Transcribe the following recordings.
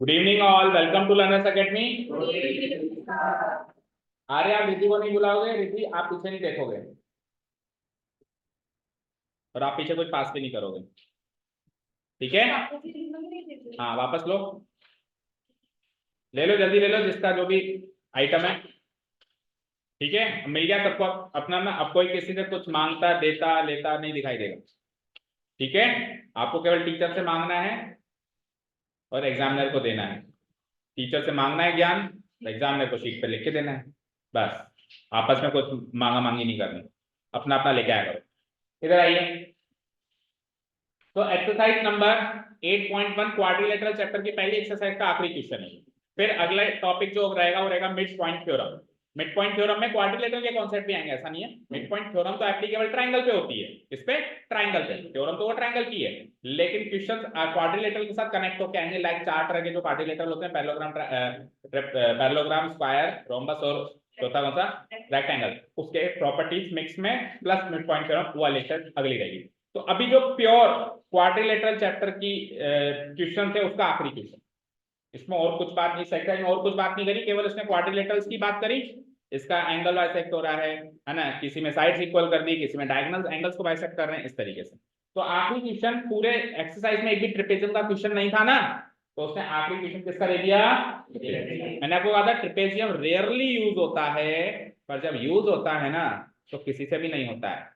Good evening all, welcome to learners academy. अरे आप रिद्धि को नहीं बुलाओगे? रिद्धि आप पीछे नहीं देखोगे और आप पीछे कुछ पास भी नहीं करोगे, ठीक है? हाँ वापस लो, ले लो जल्दी ले लो, जिसका जो भी आइटम है, ठीक है? मिल गया सबको अपना ना। अब कोई किसी से कुछ मांगता देता लेता नहीं दिखाई देगा, ठीक है? आपको केवल टीचर से मांगना है और एग्जामिनर को देना है। टीचर से मांगना है ज्ञान, एग्जामिनर को शीट पे लिख के देना है, बस। आपस में कुछ मांगा मांगी नहीं करनी, अपना अपना लेके आया करो। इधर आइए। तो एक्सरसाइज नंबर 8.1 क्वाड्रिलेटरल चैप्टर की पहली एक्सरसाइज का आखिरी क्वेश्चन है। फिर अगला टॉपिक जो रहेगा वो रहेगा mid point theorem. Mid point theorem में क्वाड्रिलेटरल के कॉन्सेप्ट भी आएंगे, ऐसा नहीं है। मिड पॉइंट थ्योरम तो एप्लीकेबल ट्रायंगल पे होती है, इस पे ट्रायंगल पे थ्योरम तो वो ट्रायंगल की है, लेकिन क्वेश्चन क्वाड्रिलेटरल के साथ कनेक्ट होकर आएंगे। लाइक चार तरह के जो क्वाड्रिलेटरल होते हैं, पैरेललोग्राम, स्क्वायर, रोम्बस और चौथा कौन सा, रेक्टेंगल, उसके प्रॉपर्टीज मिक्स में प्लस मिड पॉइंट थ्योरम, वो लेक्चर अगली रहेगी। तो अभी जो प्योर क्वाड्रिलेटरल चैप्टर की क्वेश्चन थे उसका आखिरी क्वेश्चन, इसमें और कुछ बात नहीं, सेक्टर में और कुछ बात नहीं करी, केवल इसने क्वाड्रिलेटरल्स की बात करी। इसका एंगल बाइसेक्ट हो रहा है ना, किसी में साइड्स इक्वल कर दी, किसी में डायगोनल एंगल्स को बाइसेक्ट कर रहे हैं, इस तरीके से। तो आखिरी क्वेश्चन पूरे एक्सरसाइज में एक भी ट्रिपेजियम का क्वेश्चन नहीं था ना, तो उसने आखिरी क्वेश्चन किसका दे दिया? मैंने आपको कहा था ट्रिपेजियम रेयरली यूज होता है, पर जब यूज होता है ना तो किसी से भी नहीं होता है,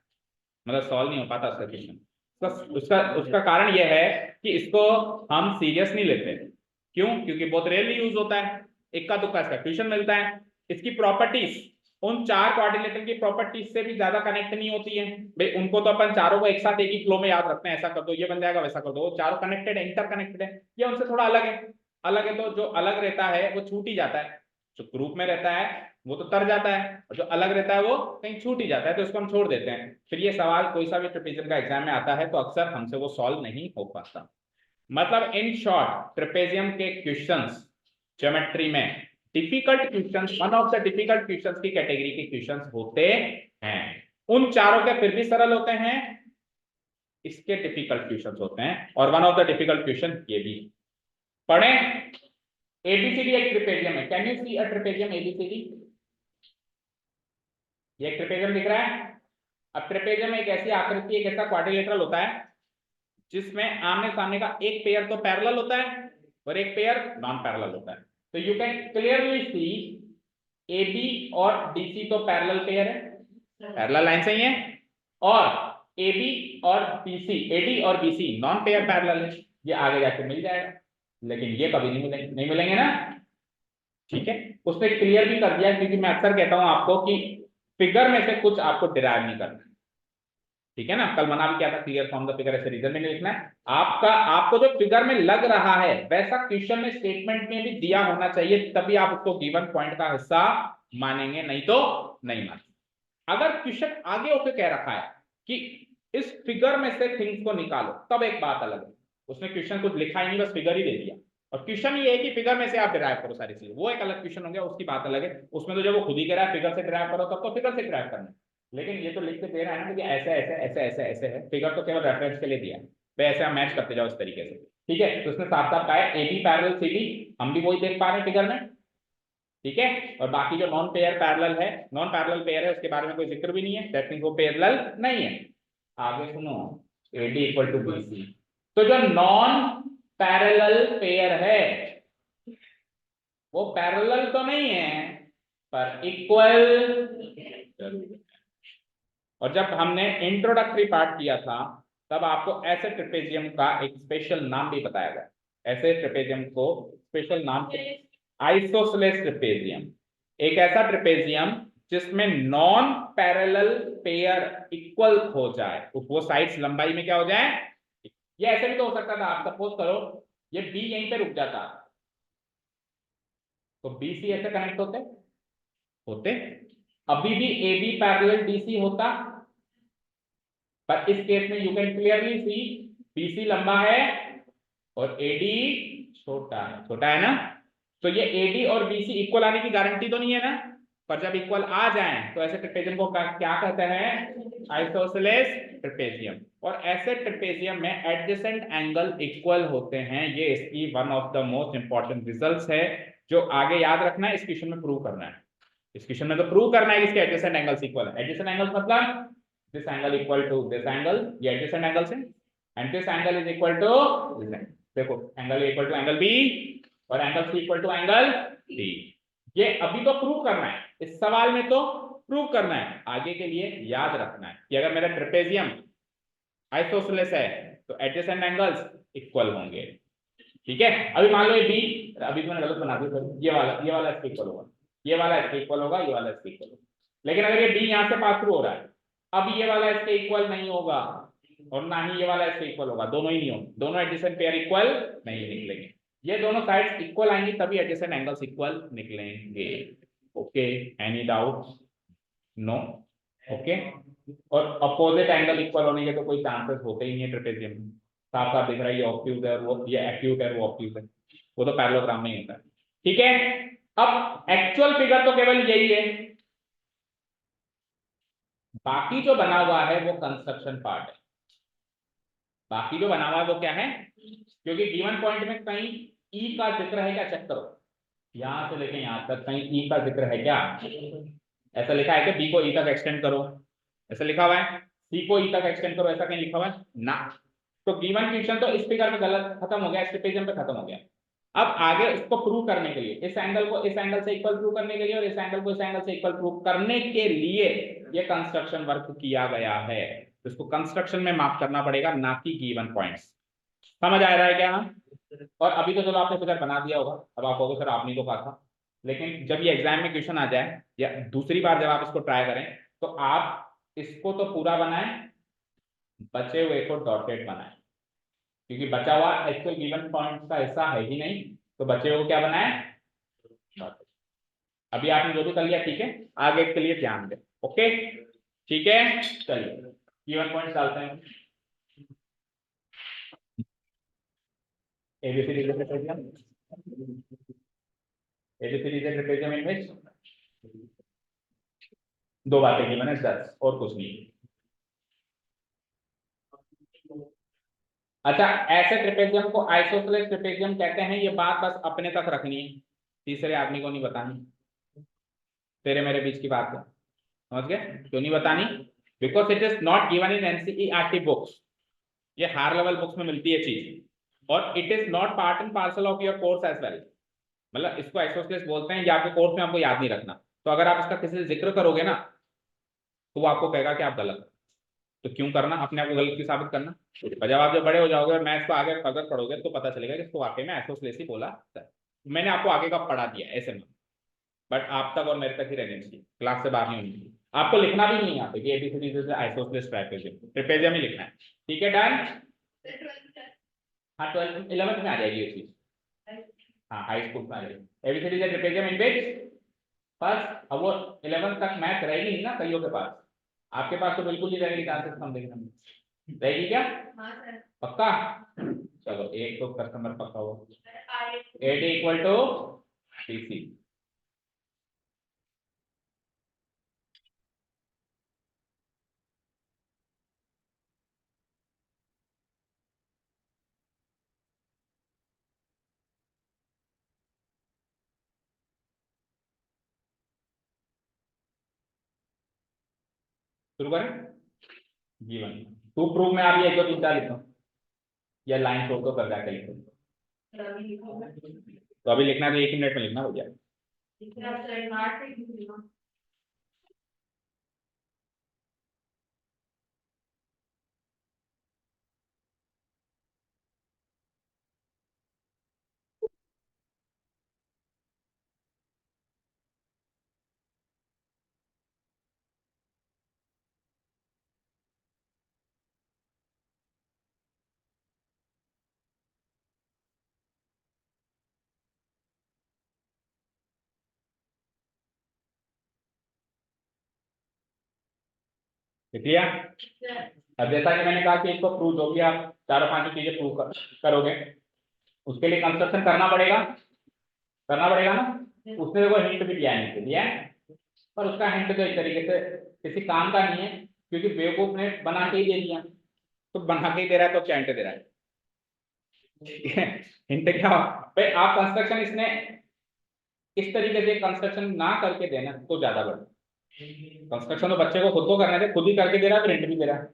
मतलब सॉल्व नहीं हो पाता उसका क्वेश्चन। उसका उसका कारण यह है कि इसको हम सीरियस नहीं लेते। क्यों? क्योंकि बहुत रेयरली यूज होता है, इक्का दुक्का इसका क्वेश्चन मिलता है। इसकी प्रॉपर्टीज उन चार क्वाड्रिलेटरल की प्रॉपर्टीज से भी ज्यादा कनेक्ट नहीं होती है भाई। उनको तो अपन चारों को एक साथ एक ही फ्लो में याद रखते हैं, ऐसा कर दो ये बन जाएगा, वैसा कर दो, वो चारों कनेक्टेड है, इंटर कनेक्टेड है। ये उनसे थोड़ा अलग है। अलग है तो जो अलग रहता है वो छूट ही जाता है, जो ग्रुप में रहता है वो तो तर जाता है, और जो अलग रहता है वो कहीं छूट ही जाता है, तो उसको हम छोड़ देते हैं। फिर ये सवाल कोई सा भी ट्रिपेजियम का एग्जाम में आता है तो अक्सर हमसे वो सॉल्व नहीं हो पाता। मतलब इन शॉर्ट ट्रिपेजियम के क्वेश्चंस ज्योमेट्री में difficult questions, one of the difficult questions की कैटेगरी के क्वेश्चंस होते हैं। उन चारों के फिर भी सरल होते हैं, इसके डिफिकल्ट क्वेश्चंस होते हैं, और one of the difficult question ये भी पढ़े। एबीसीडी एक ट्रिपेजियम है, can you see a trapezium ABCD? ये एक ट्रिपेजियम दिख रहा है। अब ट्रिपेजियम एक ऐसी आकृति, एक ऐसा क्वाड्रिलेटरल होता है जिसमें आमने सामने का एक पेयर तो पैरेलल होता है और एक पेयर नॉन पैरेलल होता है। तो you can clearly see AB और DC तो पैरेलल पेयर है, पैरेलल लाइन से ही है, और AB और BC, AD और BC नॉन पेयर पैरेलल है। ये आगे जाके मिल जाएगा, लेकिन ये कभी नहीं मिलेंगे ना, ठीक है? उसने क्लियर भी कर दिया, क्योंकि मैं अक्सर कहता हूं आपको कि फिगर में से कुछ आपको डिराइव नहीं करना, ठीक है ना? कल मना भी क्या था, क्लियर फ्रॉम द फिगर, ऐसे रीजन में नहीं लिखना है आपका। आपको जो फिगर में लग रहा है वैसा क्वेश्चन में स्टेटमेंट में भी दिया होना चाहिए, तभी आप उसको गिवन पॉइंट का हिस्सा मानेंगे, नहीं तो नहीं मानेंगे। अगर क्वेश्चन आगे होकर कह रखा है कि इस फिगर में से थिंग्स को निकालो, तब एक बात अलग है। उसने क्वेश्चन कुछ लिखा ही नहीं, बस फिगर ही दे दिया, और क्वेश्चन ये है कि फिगर में से आप डिराइव करो सारी चीजें, वो एक अलग क्वेश्चन हो गया, उसकी बात अलग है। उसमें तो जब वो खुद ही कह रहा है फिगर से डिराइव करो, तब तो फिगर से डिराइव करना है। लेकिन ये तो लिख के दे रहा है ना कि ऐसे ऐसे ऐसे ऐसे ऐसे है, फिगर तो केवल रेफरेंस के लिए दिया है, तो ऐसे आप मैच करते जाओ इस तरीके से, ठीक है? तो उसने साफ साफ कहा है AB पैरेलल CD, हम भी वही देख पा रहे हैं फिगर में, ठीक है? और बाकी जो नॉन पेयर पैरेलल है, नॉन पैरेलल पेयर है, उसके बारे में कोई जिक्र भी नहीं है, दैट मींस वो पैरेलल नहीं है। आगे सुनो, AD इक्वल टू BC, तो जो नॉन पैरेलल पेयर है वो पैरेलल तो नहीं है पर इक्वल जरूर है। और जब हमने इंट्रोडक्टरी पार्ट किया था तब आपको ऐसे ट्रेपेजियम का एक स्पेशल नाम भी बताया गया, ऐसे ट्रेपेजियम को स्पेशल नाम, आइसोसेलेस ट्रेपेजियम। एक ऐसा ट्रेपेजियम जिसमें नॉन पैरेलल पेयर इक्वल हो जाए, वो साइड्स लंबाई में क्या हो जाए। ये ऐसे भी तो हो सकता था, आप सपोज करो ये B यहीं पे रुक जाता तो BC ऐसे कनेक्ट होते होते अभी भी AB पैरेलल DC होता, पर इस केस में you can clearly see BC लंबा है और AD छोटा है ना, तो ये AD और BC इक्वल आने की गारंटी तो नहीं है ना, पर जब इक्वल आ जाएं तो ऐसे ट्रेपेजियम को क्या कहते हैं? Isosceles trapezium. और ऐसे ट्रेपेजियम में एडजेसेंट एंगल इक्वल होते हैं। ये इसकी one of the most important results है जो आगे याद रखना है, इस क्वेश्चन में प्रूव करना है। इस क्वेश्चन में तो प्रूव करना है कि इसके एडजेसेंट एंगल्स इक्वल है। एडजेसेंट एंगल्स मतलब this angle equal to this angle, ये एडजेसेंट एंगल्स है, and this angle is equal to this angle. देखो angle equal to angle B और angle C equal to angle D. ये अभी तो prove करना है, इस सवाल में तो प्रूव करना है। आगे के लिए याद रखना है कि अगर मेरा ट्रेपेजियम आइसोसेलेस है तो एडजेसेंट एंगल्स इक्वल होंगे। ठीक है, अभी मान लो ये बी, अभी तो मैंने गलत बना दिया, ये वाला इसके इक्वल होगा, ये वाला इसके इक्वल होगा, ये वाला इसके इक्वल होगा। लेकिन अगर ये बी यहां से पास थ्रू हो रहा है, अब ये वाला इसके इक्वल नहीं होगा और ना ही ये वाला इसके इक्वल होगा, दोनों ही नहीं होंगे, दोनों एडजेसेंट पेयर इक्वल नहीं निकलेंगे। ये दोनों साइड्स इक्वल आएंगी तभी एडजेसेंट एंगल्स इक्वल निकलेंगे। Okay, any doubt? No. Okay, और अपोजिट एंगल इक्वल होने के तो कोई चांसेस होते ही नहीं है ट्रेपेजियम में। साफ साफ दिख रहा है ये ऑब्ट्यूज है, वो ये एक्यूट है, वो ऑब्ट्यूज है, वो तो पैरेललोग्राम में ही होता है। ठीक है, अब एक्चुअल फिगर तो केवल यही है, बाकी जो बना हुआ है वो कंस्ट्रक्शन पार्ट है। बाकी जो बना हुआ है वो क्या है? क्योंकि गिवन पॉइंट में कहीं ई का जिक्र है क्या? चेक करो, यहां से लेके यहां तक कहीं ई का जिक्र है क्या? ऐसा लिखा है कि बी को ई तक एक्सटेंड करो, ऐसा लिखा हुआ है। सी को ई तक एक्सटेंड करो, ऐसा कहीं लिखा हुआ है ना? तो गिवन क्वेश्चन तो इस फिगर में गलत खत्म हो गया, इस पेज पे खत्म हो गया। अब आगे इसको प्रूव करने के लिए, इस एंगल को इस एंगल से इक्वल प्रूव करने के लिए और इस एंगल को इस एंगल से इक्वल प्रूव करने के लिए ये कंस्ट्रक्शन वर्क किया गया है। तो इसको कंस्ट्रक्शन में मार्क करना पड़ेगा, ना कि गिवन पॉइंट्स। समझ आ रहा है क्या? और अभी तो चलो आपने फिगर बना दिया होगा, अब आप कहोगे सर आपने तो कहा था, लेकिन जब ये एग्जाम में क्वेश्चन आ जाए या दूसरी बार जब आप इसको ट्राई करें तो आप इसको तो पूरा बनाएं, बचे हुए को डॉटेड बनाएं, क्योंकि बचा हुआ एक्चुअल गिवन पॉइंट का हिस्सा है ही नहीं, तो बचे हुए को क्या बनाए? डॉटेड। अभी आपने जो भी कर लिया ठीक है, आगे के लिए ध्यान दें। ओके ठीक है, चलिए गिवन पॉइंट डालते हैं। ABCD is a trapezium. ABCD is a trapezium in which दो बातें की मैंने, 10 और कुछ नहीं। अच्छा, ऐसे ट्रेपेजियम को आइसोसेलेस ट्रेपेजियम कहते हैं, ये बात बस अपने तक रखनी है, तीसरे आदमी को नहीं बतानी। तेरे मेरे बीच की बात है, समझ गए? क्यों नहीं बतानी? Because it is not given in NCERT books, ये हायर लेवल बुक्स में मिलती है चीज, और it is not part and parcel of your course as well. मतलब इसको आइसोसेलेस बोलते हैं, ये आपके कोर्स में आपको याद नहीं रखना, तो अगर आप इसका किसी से जिक्र करोगे ना तो वो आपको कहेगा कि आप गलत, तो क्यों करना अपने आप को गलत, क्यों साबित करना? और जब आप जब बड़े हो जाओगे और मैथ्स को आगे फर्दर पढ़ोगे तो पता चलेगा कि इसको वाकई में आइसोसेलेस ही बोला था। मैंने आपको आगे का पढ़ा दिया ऐसे में, बट आप तक और मेरे तक ही रहनी चाहिए, क्लास से बाहर नहीं होनी चाहिए। आपको लिखना भी नहीं यहाँ पे कि ABCD is isosceles trapezium, trapezium ही लिखना है। ठीक है, डन? हाँ 12 11th में आ जाएगी ये चीज, हाँ हाई स्कूल में आ जाएगी। ABCD is trapezium in which first, अब वो 11th तक मैथ रहेगी नहीं ना कईयों के पास, आपके पास तो बिल्कुल नहीं रहेगी, चांसेस कम देखने में रहेगी क्या? हाँ सर। पक्का? चलो एक तो कस्टमर पक्का हो, AD इक्वल टू CC। शुरू करें? G1 टू प्रूव में आप ये 1 2 3 4 लिखो या लाइन छोड़ दो, कर जाके लिखो, तो अभी लिखना है तो 1 मिनट में लिखना हो जाए। लिख लिया? अब जैसा कि मैंने कहा कि इसको प्रूव, जो भी आप चारों पांचों चीजें प्रूव करोगे उसके लिए कंस्ट्रक्शन करना पड़ेगा, करना पड़ेगा ना? उसने देखो हिंट भी दिया है, नीचे दिया है पर उसका हिंट तो एक तरीके से किसी काम का नहीं है, क्योंकि बेवकूफ ने बना के ही दे दिया, तो बना के ही दे रहा है तो क्या हिंट दे रहा है? ठीक है, हिंट क्या भाई, आप कंस्ट्रक्शन इसने इस तरीके से कंस्ट्रक्शन ना करके देना तो ज्यादा बढ़, कंस्ट्रक्शन तो बच्चे को खुद को करना है, खुद ही करके दे रहा है, प्रिंट भी दे रहा है।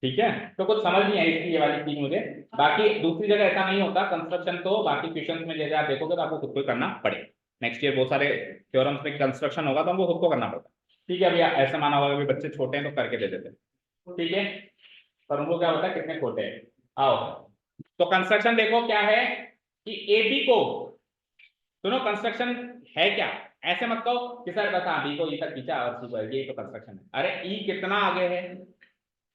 ठीक है, तो कुछ समझ नहीं आई इसकी ये वाली चीज मुझे। बाकी दूसरी जगह ऐसा नहीं होता, कंस्ट्रक्शन तो बाकी क्वेश्चन में जैसे आप देखोगे तो आपको खुद को करना पड़ेगा। नेक्स्ट ईयर बहुत सारे थ्योरम्स में कंस्ट्रक्शन होगा तो हमको खुद को करना पड़ता है। ठीक है भैया, ऐसा माना होगा कि बच्चे छोटे हैं तो करके दे देते हैं, ठीक है, पर उनको क्या होता है कितने छोटे हैं। आओ, तो कंस्ट्रक्शन देखो क्या है कि ए बी को, सुनो कंस्ट्रक्शन है क्या, ऐसे मत कहो कि सर बस हाँ बी को ई तक खींचा और सी को, ये तो कंस्ट्रक्शन है। अरे ई कितना आगे है,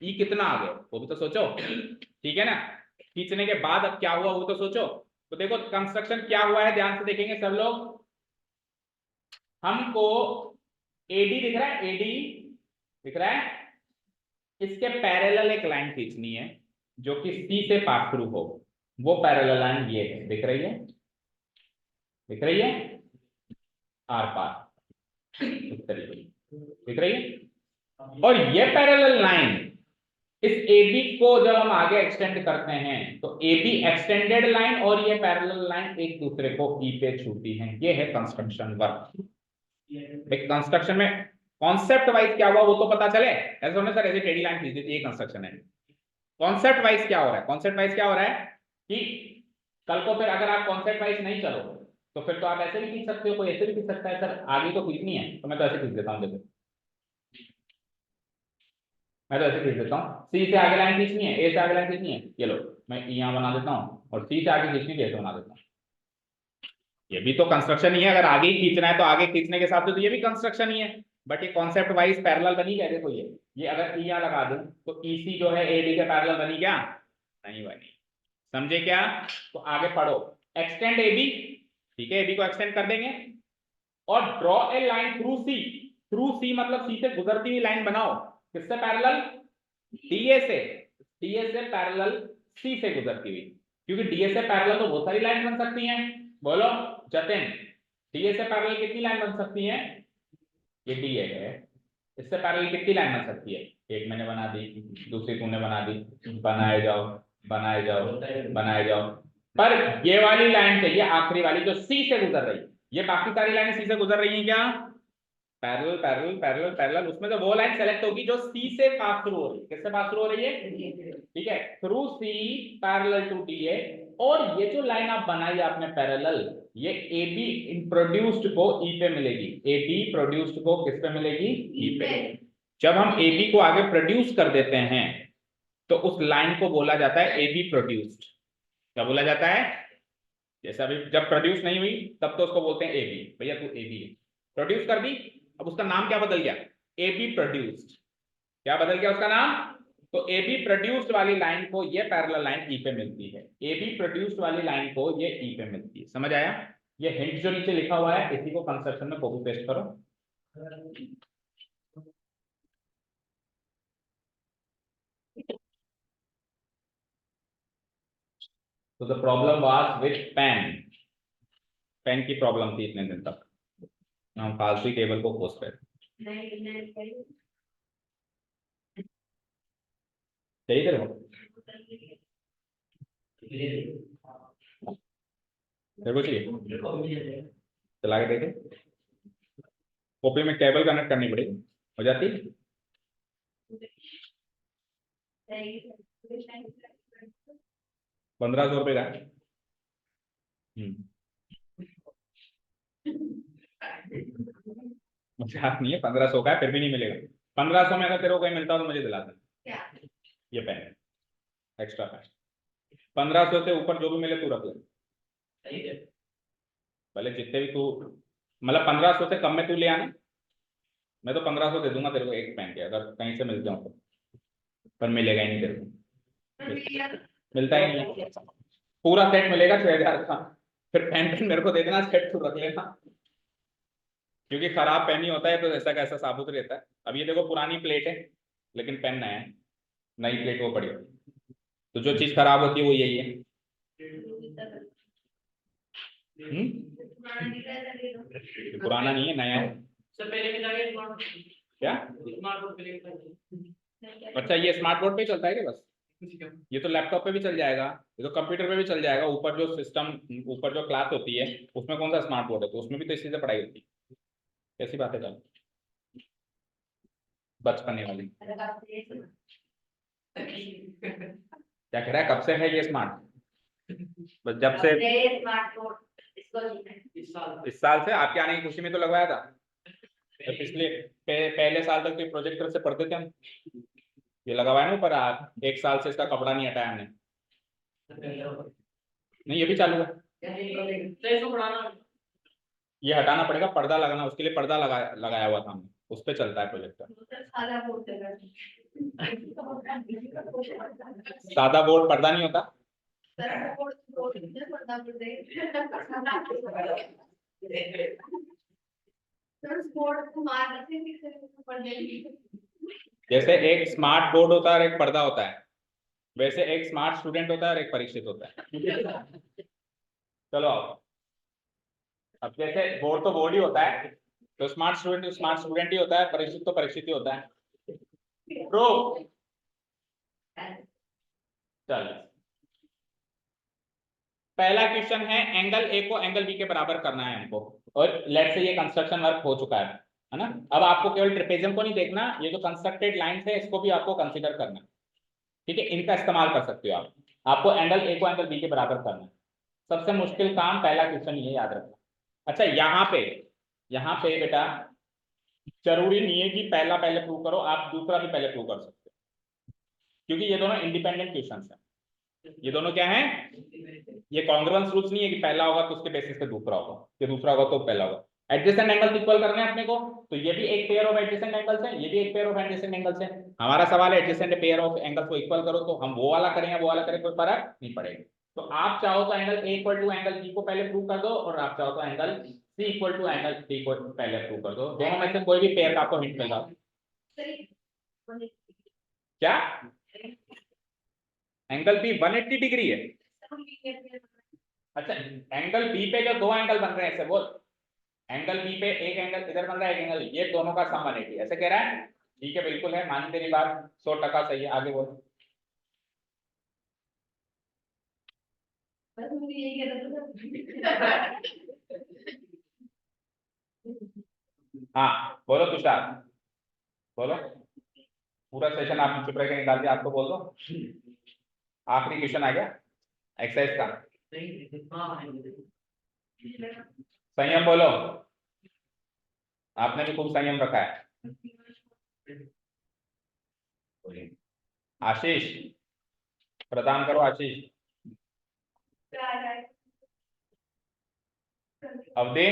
ई कितना आगे वो भी तो सोचो, ठीक है ना, खींचने के बाद अब क्या हुआ वो तो सोचो। तो देखो कंस्ट्रक्शन क्या हुआ है, ध्यान से देखेंगे सब लोग। हमको एडी दिख रहा है, एडी दिख रहा है, इसके पैरेलल एक लाइन खींचनी है जो कि सी से पास थ्रू हो। वो पैरेलल लाइन ये है, दिख रही है, दिख रही है, आर पार इस तरीके दिख रही है। और ये पैरेलल लाइन इस AB को जब हम आगे एक्सटेंड करते हैं तो AB एक्सटेंडेड लाइन और ये पैरेलल लाइन एक दूसरे को E पे छूती हैं। ये है कंस्ट्रक्शन वर्क। एक कंस्ट्रक्शन में कॉन्सेप्ट वाइज क्या हुआ वो तो पता चले, ऐसा होने सर ऐसे टेढ़ी लाइन खींच देती है, ये कंस्ट्रक्शन है। कॉन्सेप्ट वाइज क्या हो रहा है, कॉन्सेप्ट वाइज क्या हो रहा है कि कल को फिर अगर आप कॉन्सेप्ट वाइज नहीं चलो तो फिर तो आप ऐसे भी खींच सकते हो, कोई ऐसे भी खींच सकता है, सर आगे तो खींचनी है तो मैं तो ऐसे खींच देता हूँ, देखो मैं तो ऐसे खींच देता हूँ, सी से आगे लाइन खींचनी है, ए से आगे लाइन खींचनी है, ये लो मैं यहाँ बना देता हूँ, और सी से आगे खींचनी है ऐसे बना देता हूँ। ये भी तो कंस्ट्रक्शन ही है, अगर आगे ही खींचना है तो आगे खींचने के साथ तो ये भी कंस्ट्रक्शन ही है। बट ये कॉन्सेप्ट वाइज पैरेलल बनी क्या, देखो ये अगर यहाँ लगा दूं तो ईसी जो है एडी के पैरेलल बनी क्या, नहीं बनी। समझे क्या, तो आगे पढ़ो, एक्सटेंड एबी, ठीक है, एबी को एक्सटेंड कर देंगे और draw a line through C, through C मतलब सी से गुजरती हुई लाइन बनाओ, किससे पैरेलल, डीए से, डीए से पैरेलल सी से गुजरती हुई, क्योंकि डीए से पैरेलल तो बहुत सारी लाइन बन सकती हैं, बोलो जतिन, डीए से पैरेलल कितनी लाइन बन सकती है, ये डीए है, इससे पैरेलल कितनी लाइन बन सकती है, एक मैंने बना दी, दूसरी तूने बना दी, बनाए जाओ बनाए जाओ बनाए जाओ, पर ये वाली लाइन चाहिए आखिरी वाली जो सी से गुजर रही है, ये बाकी सारी लाइन सी से गुजर रही है क्या, पैरेलल पैरेलल पैरेलल पैरेलल, उसमें से वो लाइन सेलेक्ट होगी जो सी से पास थ्रू हो रही है, किससे पास थ्रू हो रही है, ठीक है, through C parallel to DA. और ये जो लाइन आप बनाई आपने पैरेलल, ये ए बी प्रोड्यूस्ड को ई पे मिलेगी, ए बी प्रोड्यूस्ड को किस पे मिलेगी, ई पे। जब हम ए बी को आगे प्रोड्यूस कर देते हैं तो उस लाइन को बोला जाता है ए बी प्रोड्यूस्ड। क्या बोला जाता है, जैसे अभी जब प्रोड्यूस नहीं हुई तब तो उसको बोलते हैं ए बी, भैया तू ए बी प्रोड्यूस कर दी, अब उसका नाम क्या बदल गया, ए बी प्रोड्यूस्ड, क्या बदल गया उसका नाम, तो ए बी प्रोड्यूस्ड वाली लाइन को ये पैरेलल लाइन ई पे मिलती है, ए बी प्रोड्यूस्ड वाली लाइन को ये ई पे मिलती है। समझ आया, ये हिंट जो नीचे लिखा हुआ है इसी को कंस्ट्रक्शन में कॉपी पेस्ट करो। तो the problem was with pen, pen की प्रॉब्लम थी इतने दिन तक, हम फालतू टेबल को खोज रहे थे, चाहिए तेरे को, तेरे को चाहिए, चला के देखे, कॉपी में केबल कनेक्ट करनी पड़ेगी, हो जाती, 1500 रुपये का, मुझे हाथ नहीं है, 1500 का है फिर भी नहीं मिलेगा, 1500 में अगर तेरे को कहीं मिलता हो तो मुझे दिला दे, ये पेन एक्स्ट्रा पेन, 1500 से ऊपर जो भी मिले तू रख ले, भले जितने भी तू, मतलब 1500 से कम में तू ले आना, मैं तो 1500 दे दूंगा तेरे को एक पेन के, अगर कहीं से मिल जाऊं तो, पर मिलेगा ही नहीं तेरे को, मिलता ही नहीं है, पूरा सेट मिलेगा 6000 का, फिर पेन पेन मेरे को दे देना, सेट तू रख लेना, क्योंकि खराब पेन ही होता है तो ऐसा कैसा साबुत रहता है। अब ये देखो पुरानी प्लेट है लेकिन पेन नया है, नई प्लेट वो पड़ी होती है, तो जो चीज खराब होती है वो यही है। पुराना नहीं है नया है, क्या? अच्छा, ये स्मार्ट बोर्ड पे चलता है क्या बस? ये तो लैपटॉप पे भी चल जाएगा, ये तो कंप्यूटर पे भी चल जाएगा। ऊपर जो सिस्टम, ऊपर जो क्लास होती है उसमें कौन सा स्मार्ट बोर्ड है? तो उसमें भी तो इसी से पढ़ाई होती है। कैसी बात है सर, बचपने वाली? क्या कह रहा है, कब से है ये स्मार्ट? बस जब से स्मार्ट बोर्ड इस साल से आपके आने की खुशी में तो लगवाया था। तो पिछले पहले साल तक तो प्रोजेक्टर से पढ़ते थे हम। ये लगवाया ना ऊपर, आप 1 साल से इसका कपड़ा नहीं हटाया हमने। नहीं, ये भी चालू है। ये हटाना पड़ेगा, पर्दा लगाना, उसके लिए पर्दा लगाया हुआ था हमने, उस पर चलता है प्रोजेक्टर। सादा बोर्ड पर्दा नहीं होता। जैसे एक स्मार्ट बोर्ड होता है और एक पर्दा होता है, वैसे एक स्मार्ट स्टूडेंट होता है और एक परीक्षित होता है। चलो अब जैसे बोर्ड तो बोर्ड ही होता है, तो स्मार्ट स्टूडेंट ही होता है, परीक्षित तो परीक्षित ही होता है। प्रूफ। चल, पहला क्वेश्चन है, एंगल ए को एंगल बी के बराबर करना है हमको, और लेट से ये कंस्ट्रक्शन वर्क हो चुका है ना। अब आपको केवल ट्रेपेजियम को नहीं देखना, ये जो कंस्ट्रक्टेड लाइंस है इसको भी आपको कंसीडर करना है। ठीक है, इनका इस्तेमाल कर सकते हो आप। आपको एंगल ए को एंगल बी के बराबर करना है। सबसे मुश्किल काम पहला क्वेश्चन ये याद रखना। अच्छा, यहाँ पे बेटा जरूरी नहीं है कि पहला पहले प्रूव करो, आप दूसरा भी पहले प्रूव कर सकते हो, क्योंकि ये दोनों इंडिपेंडेंट क्वेश्चन है। ये दोनों क्या है? ये कॉन्ग्रुएंस रूल्स नहीं है कि पहला होगा तो उसके बेसिस पे दूसरा होगा, कि दूसरा होगा तो पहला होगा। एडजेसेंट एंगल्स इक्वल करने हैं अपने को, तो ये भी एक पेयर ऑफ एडजेसेंट एंगल्स है, ये भी एक पेयर ऑफ एडजेसेंट एंगल्स है। हमारा सवाल है एडजेसेंट पेयर ऑफ एंगल्स को इक्वल करो, तो हम वो वाला करें या वो वाला करें, कोई फर्क नहीं पड़ेगा। तो आप चाहो तो angle A equal to angle B को पहले प्रूव कर दो, और आप चाहो तो angle C equal to angle D को पहले प्रूव कर दो। दोनों में से कोई भी पेयर का आपको हिंट मिल रहा। क्या? एंगल बी 180 डिग्री है? अच्छा, एंगल बी पे जो दो एंगल बन रहे हैं ऐसे बोल, एंगल बी पे एक एंगल इधर बन रहा है, एक एंगल, ये दोनों का सम 180 ऐसे कह रहा है। ठीक है, बिल्कुल है, मान तेरी बात 100% सही है। आगे बोल। हाँ बोलो तुषार, बोलो। पूरा सेशन आपने चुप रह के निकाल दिया, आपको बोल दो। आखिरी क्वेश्चन आ गया एक्सरसाइज का। संयम बोलो, आपने भी खूब संयम रखा है। आशीष, प्रदान करो आशीष। अवधि,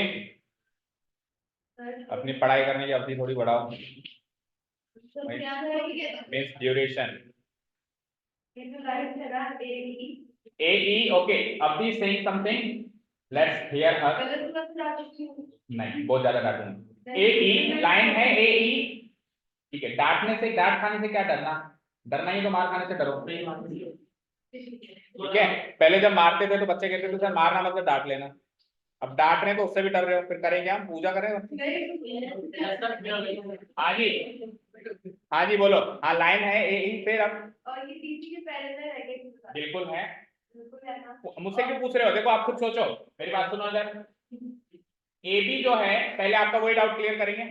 अपनी पढ़ाई करने की अवधि थोड़ी बढ़ाओ। Means duration. AE, okay. Abdi is saying something. Let's hear her. नहीं, बहुत ज्यादा डांटूंगा। AE लाइन है, AE। ठीक है, डांटने से, डांट खाने से क्या डरना? डरना ही तो मार खाने से डरो। ठीक है, पहले जब मारते थे तो बच्चे कहते थे सर मारना मतलब डांट लेना। अब डांट रहे हैं तो उससे भी डर रहे हो, फिर करेंगे हम, पूजा करें। हाँ जी, हाँ जी बोलो। हाँ लाइन है AE, फिर अब और ये DC के पैरेलल है, बिल्कुल है। मुझसे क्यों पूछ रहे हो? देखो आप खुद सोचो, मेरी बात सुनो इधर। AB जो है, पहले आपका वही डाउट क्लियर करेंगे।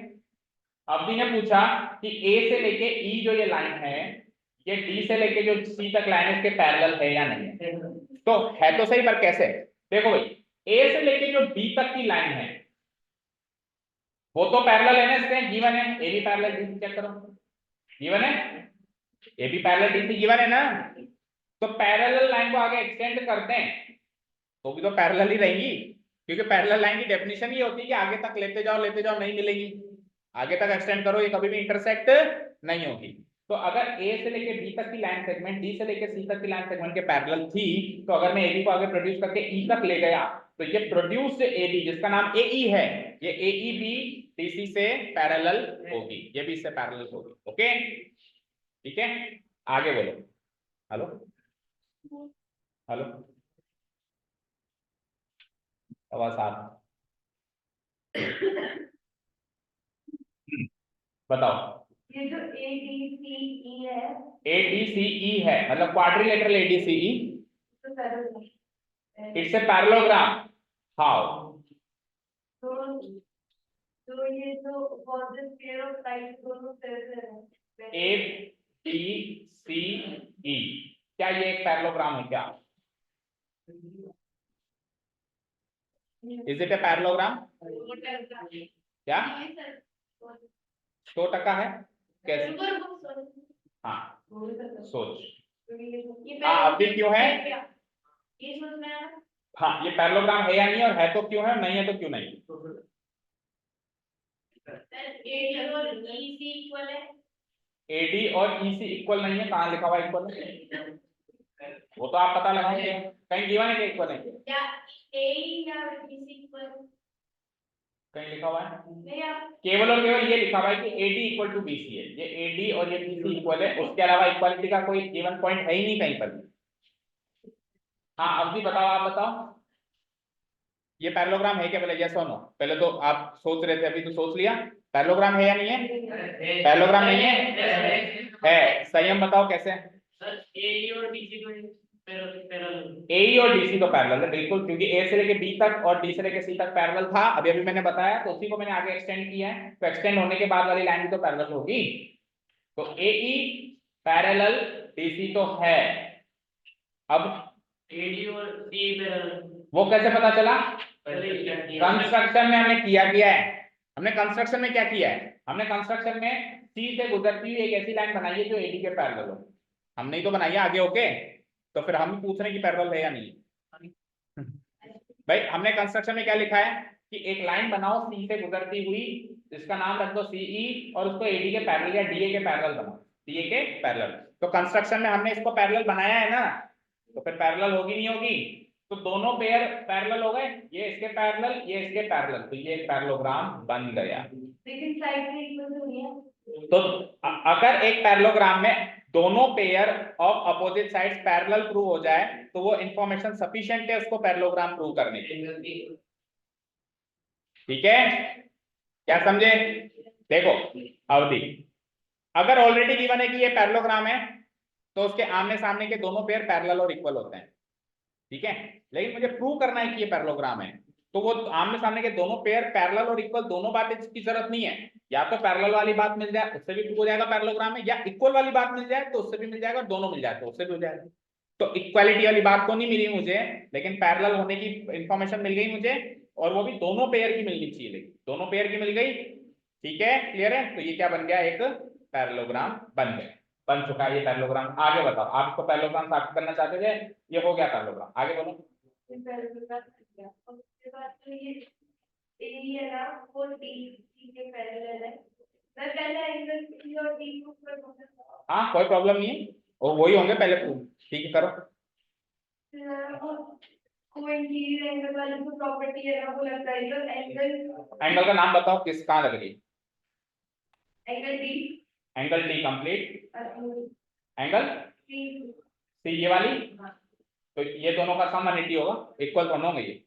अवधि ने पूछा कि A से लेके E जो ये लाइन है, ये D से लेके जो C तक लाइन है, इसके पैरेलल है या नहीं है? तो है तो सही, पर कैसे? देखो भाई, A से लेके जो B तक की लाइन है वो तो पैरेलल है ना, इसके गिवन है। AB पैरेलल DC, चेक करो, गिवन है। AB पैरेलल DC गिवन है ना, तो पैरेलल लाइन को आगे एक्सटेंड करते हैं तो भी तो पैरेलल ही रहेंगी, क्योंकि पैरेलल लाइन की डेफिनेशन ये होती है कि आगे तक लेते जाओ नहीं मिलेगी, आगे तक एक्सटेंड करो ये कभी भी इंटरसेक्ट नहीं होगी। तो अगर A से लेके B तक की लाइन सेगमेंट D से लेके C तक की लाइन सेगमेंट के पैरेलल थी, तो अगर मैं AB को आगे प्रोड्यूस करके E तक ले गया, तो ये प्रोड्यूस्ड AB जिसका नाम AE है, ये AE भी DC से पैरेलल होगी, ये भी इससे पैरेलल होगी। ओके, ठीक है, आगे बोलो। हेलो हेलो, आवाज आ बताओ। ये जो ADCE है, ADCE है मतलब क्वाड्रिलेटरल ADCE, तो parallel it's a parallelogram. How? तो ये जो ऑपोजिट पेयर ऑफ साइड दोनों पैरेलल है। ABCE, क्या ये एक पैरेललोग्राम है क्या? Is it a parallelogram? क्या 100% है? कैसे? हाँ सोच। अभी क्यों है? हाँ ये पैरेललोग्राम है या नहीं, और है तो क्यों है, नहीं है तो क्यों नहीं? AD और EC इक्वल नहीं है, कहाँ लिखा हुआ इक्वल है? वो तो आप पता लगाओगे, कहीं गिवन है कि इक्वल है? कहीं लिखा हुआ है? केवल और केवल ये लिखा हुआ है कि AD इक्वल टू BC है, ये AD और ये BC इक्वल है, उसके अलावा इक्वालिटी का कोई गिवन पॉइंट है ही नहीं कहीं पर भी। हाँ अब भी बताओ, आप बताओ ये पैरेललोग्राम है क्या पहले, यस और नो? पहले तो आप सोच रहे थे, अभी तो सोच लिया। पैरेललोग्राम है या नहीं है? पैरेललोग्राम नहीं है संयम बताओ कैसे? AE और DC तो पैरेलल है बिल्कुल, क्योंकि A से लेके B तक और D से लेके C तक पैरेलल था, अभी अभी मैंने बताया, तो उसी को मैंने आगे एक्सटेंड किया है, तो एक्सटेंड होने के बाद वाली लाइन भी तो पैरेलल होगी। तो AE पैरेलल DC तो है। अब AD और CE पैरेलल वो कैसे पता चला? कंस्ट्रक्शन में हमने किया है, हमने कंस्ट्रक्शन में क्या किया है, हमने कंस्ट्रक्शन में C से गुजरती हुई एक ऐसी लाइन बनाई है जो AD के पैरेलल हो, हमने ही तो बनाई है आगे। ओके तो फिर हम पूछ रहे हैं कि पैरेलल है या नहीं। भाई हमने कंस्ट्रक्शन में क्या लिखा है कि एक लाइन बनाओ C से गुजरती हुई, जिसका नाम रख दो CE, और उसको AD के पैरेलल या DA के पैरेलल बनाओ, DA के पैरेलल। तो कंस्ट्रक्शन में हमने इसको पैरेलल बनाया है ना, तो फिर पैरेलल होगी नहीं होगी? तो दोनों पेयर पैरेलल हो गए, ये इसके पैरेलल ये इसके पैरेलल, तो ये एक पैरेललोग्राम बन गया। लेकिन साइड से इक्वल नहीं है। तो अगर एक पैरेललोग्राम में दोनों pair of opposite sides parallel prove हो जाए तो वो इंफॉर्मेशन सफिशिएंट है उसको पैरेललोग्राम प्रूव करने की। ठीक है, क्या समझे? देखो अवधि, अगर ऑलरेडी गिवन है कि ये पैरेललोग्राम है तो उसके आमने सामने के दोनों पेयर पैरेलल और इक्वल होते हैं। ठीक है, लेकिन मुझे प्रूव करना है कि ये पैरेललोग्राम है, तो वो आमने सामने के दोनों पेयर पैरेलल और इक्वल दोनों बातें की जरूरत नहीं है, या तो पैरेलल वाली बात मिल जाए उससे भी प्रूव हो जाएगा पैरेललोग्राम है, या इक्वल वाली बात मिल जाए तो उससे भी मिल जाएगा, और दोनों मिल जाए तो उससे भी हो जाएगा। तो इक्वालिटी वाली बात तो नहीं मिली मुझे, लेकिन पैरेलल होने की इंफॉर्मेशन मिल गई मुझे, और वो भी दोनों पेयर की मिलनी चाहिए, लेकिन दोनों पेयर की मिल गई। ठीक है, क्लियर है? तो ये क्या बन गया, एक पैरेललोग्राम बन गया, बन चुका है ये पैरेललोग्राम। आगे बताओ, आप इसको पैरेललोग्राम साबित करना चाहते थे, ये हो गया पैरेललोग्राम, आगे बोलो। उसके बाद तो ये एरिया ना वो DC के पैरेलल है। मैं पहले एंगल C और D को हाँ कोई प्रॉब्लम नहीं है, वो वही होंगे पहले प्रूव। ठीक है करो। को इंटीरियर एंगल वाली जो प्रॉपर्टी है ना वो लगता है, तो एंगल का नाम बताओ किस कहाँ लग रही है? Angle D, angle D complete, angle C ये वाली, तो ये दोनों का सम 180 होगा, इक्वल दोनों होंगे ये।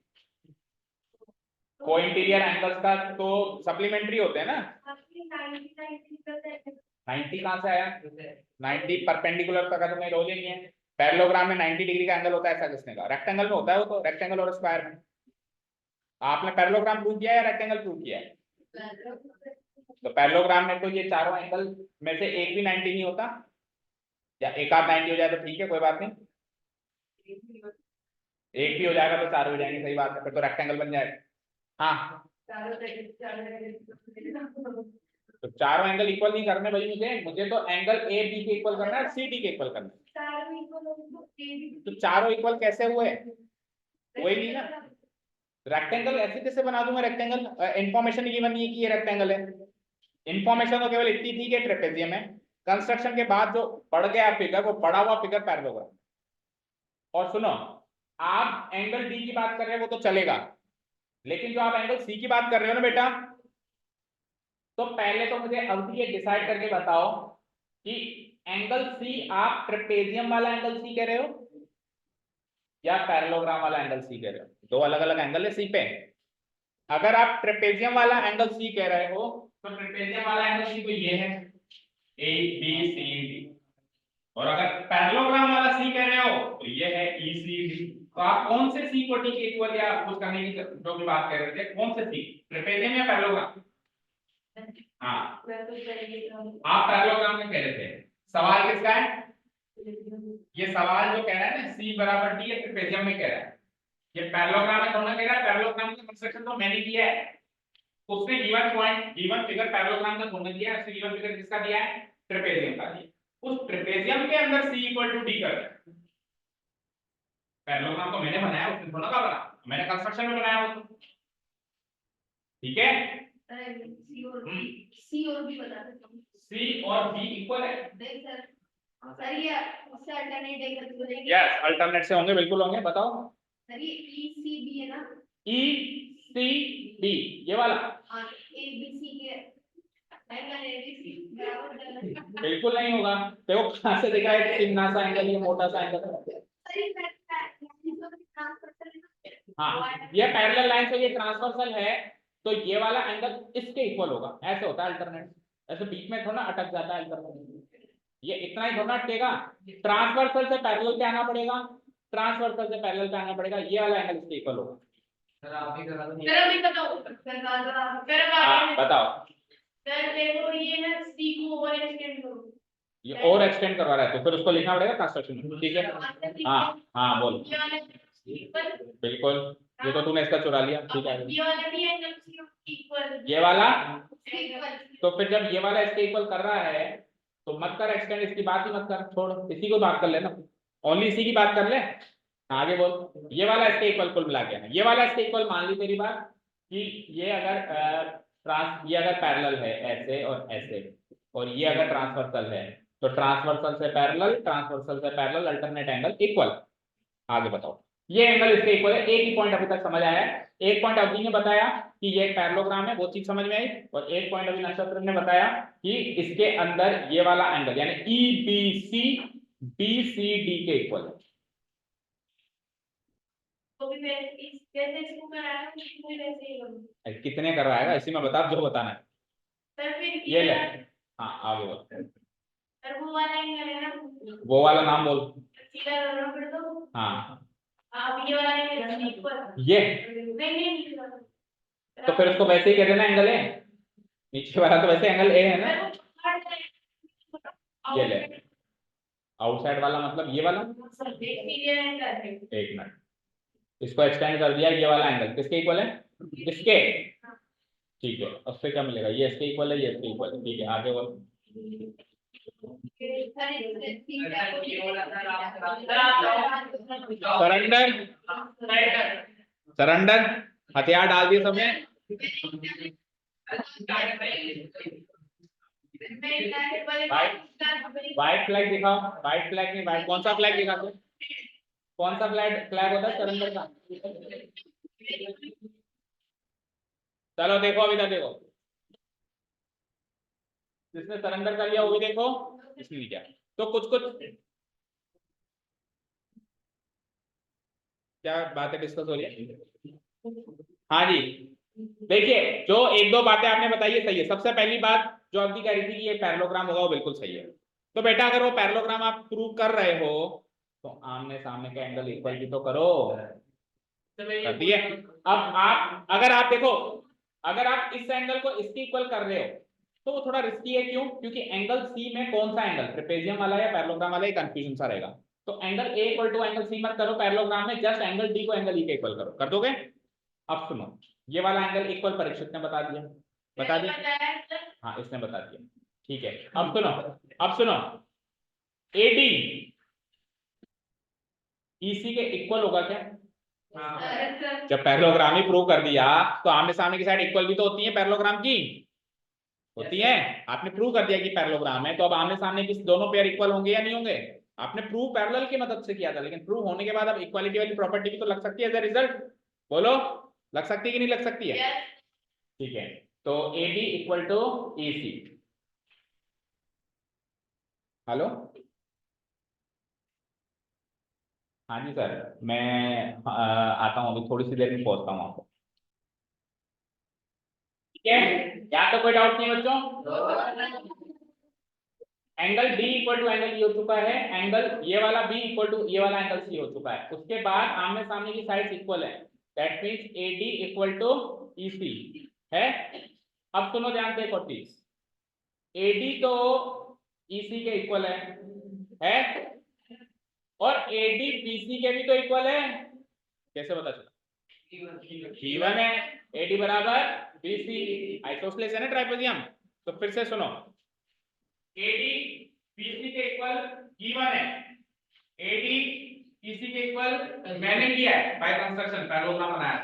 को इंटीरियर एंगल्स का तो सप्लीमेंट्री होते हैं ना। 90 कहाँ से आया? 90 परपेंडिकुलर का तो नहीं, रोल ही नहीं है। पैरेललोग्राम में 90 डिग्री का एंगल होता है ऐसा किसने कहा? रेक्टेंगल में होता है वो तो, रेक्टेंगल और स्क्वायर में। आपने पैरेललोग्राम प्रूव किया है या रेक्टेंगल प्रूव किया है? तो पैरेललोग्राम में तो ये चारों एंगल में से एक भी 90 नहीं होता, या एक आध 90 हो जाए तो ठीक है कोई बात नहीं, एक भी हो जाएगा तो चार हो जाएंगे, सही बात है, फिर तो रेक्टेंगल बन जाएगा। हाँ तो चारों एंगल इक्वल नहीं करने भाई, मुझे तो एंगल ए बी के इक्वल करना है, सी डी के इक्वल करना है। तो चारों इक्वल कैसे हुए? वही नहीं ना, रेक्टेंगल ऐसे कैसे बना दूंगा? रेक्टेंगल इंफॉर्मेशन गिवन नहीं है कि ये रेक्टेंगल है, इंफॉर्मेशन तो केवल इतनी थी कि ट्रेपेजियम है। कंस्ट्रक्शन के बाद जो बढ़ गया फिगर, वो बढ़ा हुआ फिगर पैरेललोग्राम। और सुनो, आप एंगल डी की बात कर रहे हो वो तो चलेगा, लेकिन जो आप एंगल सी की बात कर रहे हो ना बेटा, तो पहले तो मुझे अवधि ये डिसाइड करके बताओ कि एंगल सी आप ट्रेपेजियम वाला एंगल सी कह रहे हो या पैरेललोग्राम वाला एंगल सी कह रहे हो? दो अलग अलग एंगल है सी पे। अगर आप ट्रेपेजियम वाला एंगल सी कह रहे हो तो ट्रेपेजियम वाला एंगल सी तो ये है ए बी सी डी, और अगर पैरेललोग्राम वाला सी कह रहे हो तो ये है ई सी डी। तो आप कौन से सी को डी के इक्वल या कुछ करने की जो भी बात कर रहे थे, कौन से सी, ट्रेपेजियम या पैरेललोग्राम? हाँ आप पैरेललोग्राम में कह रहे थे, सवाल किसका है? ये सवाल जो कह रहा है ना सी बराबर डी, ये ट्रेपेजियम में कह रहा है, ये पैरेललोग्राम में कौन कह रहा है? पैरेललोग्राम का कंस्ट्रक्शन तो मैंने किया है, उसने given point given figure parallelogram का ढूंढ दिया है, उसने गिवन फिगर किसका दिया है? ट्रेपेजियम का दिया। उस ट्रेपेजियम के अंदर c इक्वल टू डी कर दिया। पैरेललोग्राम तो मैंने बनाया, उसने थोड़ा का बना, मैंने कंस्ट्रक्शन में बनाया वो तो, ठीक है। सी और बी बता देता हूं। c और b इक्वल है, नहीं सर, सर ये उससे अल्टरनेट देकर तो बोलेंगे। यस अल्टरनेट से होंगे, बिल्कुल होंगे, बताओ। सर ये ई सी बी है ना, e c d ये वाला हाँ ए बी सी के एंगल ए बी सी बराबर है। बिल्कुल नहीं होगा, देखो कहां से दिख रहा है, तिन्ना सा एंगल, ये मोटा सा एंगल। सर ये ट्रांसफर करेगा। हाँ ये पैरेलल लाइन से ये ट्रांसवर्सल है, तो ये वाला एंगल इसके इक्वल होगा, ऐसे होता है अल्टरनेट, ऐसे बीच में थोड़ा अटक जाता है अल्टरनेट, ये इतना ही थोड़ा अटकेगा, ट्रांसवर्सल से पैरेलल पे आना पड़ेगा, ट्रांसवर्सल से पैरेलल पे आना पड़ेगा, ये वाला एंगल इसके इक्वल होगा। सर अभी बताओ सर हाँ बताओ। सर देखो ये ना सी को ओवर एक्सटेंड करो, ये और एक्सटेंड करवा रहा है तो फिर उसको लिखना पड़ेगा कंस्ट्रक्शन में, ठीक है। हाँ हाँ बोल, बिल्कुल, ये तो तूने इसका चुरा लिया, ठीक है। ये वाला भी एंगल सी इक्वल, ये वाला, इक्वल, तो फिर जब ये वाला इसके इक्वल कर रहा है तो मत कर एक्सटेंड, इसकी बात ही मत कर, छोड़ इसी को बात कर लेना, ओनली इसी की बात कर ले, आगे बोल। ये वाला इसके इक्वल कुल मिला के, ये वाला इसके इक्वल मान ली तेरी बात कि ये अगर ये अगर पैरेलल है ऐसे और ऐसे, और ये अगर ट्रांसवर्सल है, तो ट्रांसवर्सल से पैरेलल, ट्रांसवर्सल से पैरेलल अल्टरनेट एंगल इक्वल। आगे बताओ, ये एंगल इसके इक्वल है, एक ही पॉइंट अभी तक समझ आया है, एक पॉइंट अभी ने बताया कि ये एक पैरेललोग्राम है, वो चीज समझ में आई, और एक पॉइंट अभी नक्षत्र ने बताया कि इसके अंदर ये वाला एंगल यानी E B C B C D के इक्वल है। तो भी मैं इस जैसे इसको कराया उसको भी वैसे ही करूंगा। कितने करवाएगा इसी में बता, जो बताना है। सर फिर ये ले, हाँ आगे बोल, सर वो वाला एंगल है ना, वो वाला नाम बोल। सीधा करना फिर तो हाँ आप ये वाला एंगल इक्वल, ये, नहीं तो फिर उसको वैसे ही कह देना एंगल ए, नीचे वाला तो वैसे एंगल ए है ना। ये ले, आउटसाइड वाला मतलब ये वाला, एक मिनट, इसको एक्सटेंड कर दिया, ये वाला एंगल किसके इक्वल है? इसके, ठीक है, उससे क्या मिलेगा? ये इसके इक्वल है, ये इसके इक्वल है, ठीक है आगे बोल। सरेंडर, सरेंडर, हथियार डाल दिए सबने। व्हाइट फ्लैग दिखाओ, व्हाइट फ्लैग नहीं, व्हाइट कौन सा फ्लैग दिखाते, कौन सा फ्लैग फ्लैग होता है सरेंडर का? चलो देखो अभी तक, देखो जिसने सरेंडर कर लिया वो भी देखो, इसने नहीं किया, तो कुछ कुछ क्या बातें डिस्कस हो रही है। हाँ जी, देखिए जो एक दो बातें आपने बताई है सही है। सबसे पहली बात जो अभी कह रही थी कि ये पैरेललोग्राम होगा, वो बिल्कुल सही है। तो बेटा अगर वो पैरेललोग्राम आप प्रूव कर रहे हो तो आमने सामने के एंगल इक्वल भी तो करो, कर दिए। अब आप अगर आप देखो, अगर आप इस एंगल को इसके इक्वल कर रहे हो तो वो थोड़ा रिस्की है, क्यों? क्योंकि एंगल सी में कौन सा एंगल, ट्रेपेजियम वाला या पैरेललोग्राम वाला, ये कंफ्यूजन सा रहेगा। तो angle A equal to angle C मत करो पैरेललोग्राम में, जस्ट एंगल डी को एंगल ई के इक्वल करो, कर दोगे? अब सुनो, ये वाला एंगल इक्वल परीक्षित ने बता दिया, बता दिया, हाँ इसने बता दिया, ठीक है। अब सुनो, अब सुनो, एडी ईसी के इक्वल होगा क्या? जब पैरेललोग्राम ही प्रूव कर दिया तो आमने सामने की साइड इक्वल भी तो होती है पैरेललोग्राम की, होती है। आपने प्रूव कर दिया कि पैरेललोग्राम है, तो अब आमने सामने की दोनों पेयर इक्वल होंगे या नहीं होंगे? आपने प्रूव पैरेलल की मदद से किया था, लेकिन प्रूव होने के बाद अब इक्वालिटी वाली प्रॉपर्टी भी तो लग सकती है एज अ रिजल्ट, बोलो लग सकती है कि नहीं लग सकती है? ठीक है, तो A B equal to A C. Hello, हाँ जी सर, मैं आता हूँ, अभी थोड़ी सी देर में पहुंचता हूँ आपको। ठीक है, या तो कोई डाउट नहीं बच्चों? Angle D equal to angle E हो चुका है, एंगल ये वाला बी इक्वल टू ये वाला एंगल सी हो चुका है। उसके बाद आमने सामने की साइड्स इक्वल है, that means AD equal to EC है। अब सुनो ध्यान से एक और चीज, एडी तो ईसी के इक्वल है और एडी बीसी के भी तो इक्वल है। कैसे पता चला? G1 है, एडी बराबर बीसी, आइसोसेलेस है ना ट्राइपेजियम। तो फिर से सुनो, एडी बीसी के इक्वल G1 है, एडी ईसी के इक्वल मैंने लिया है बाय कंस्ट्रक्शन, पैरेललोग्राम बनाया।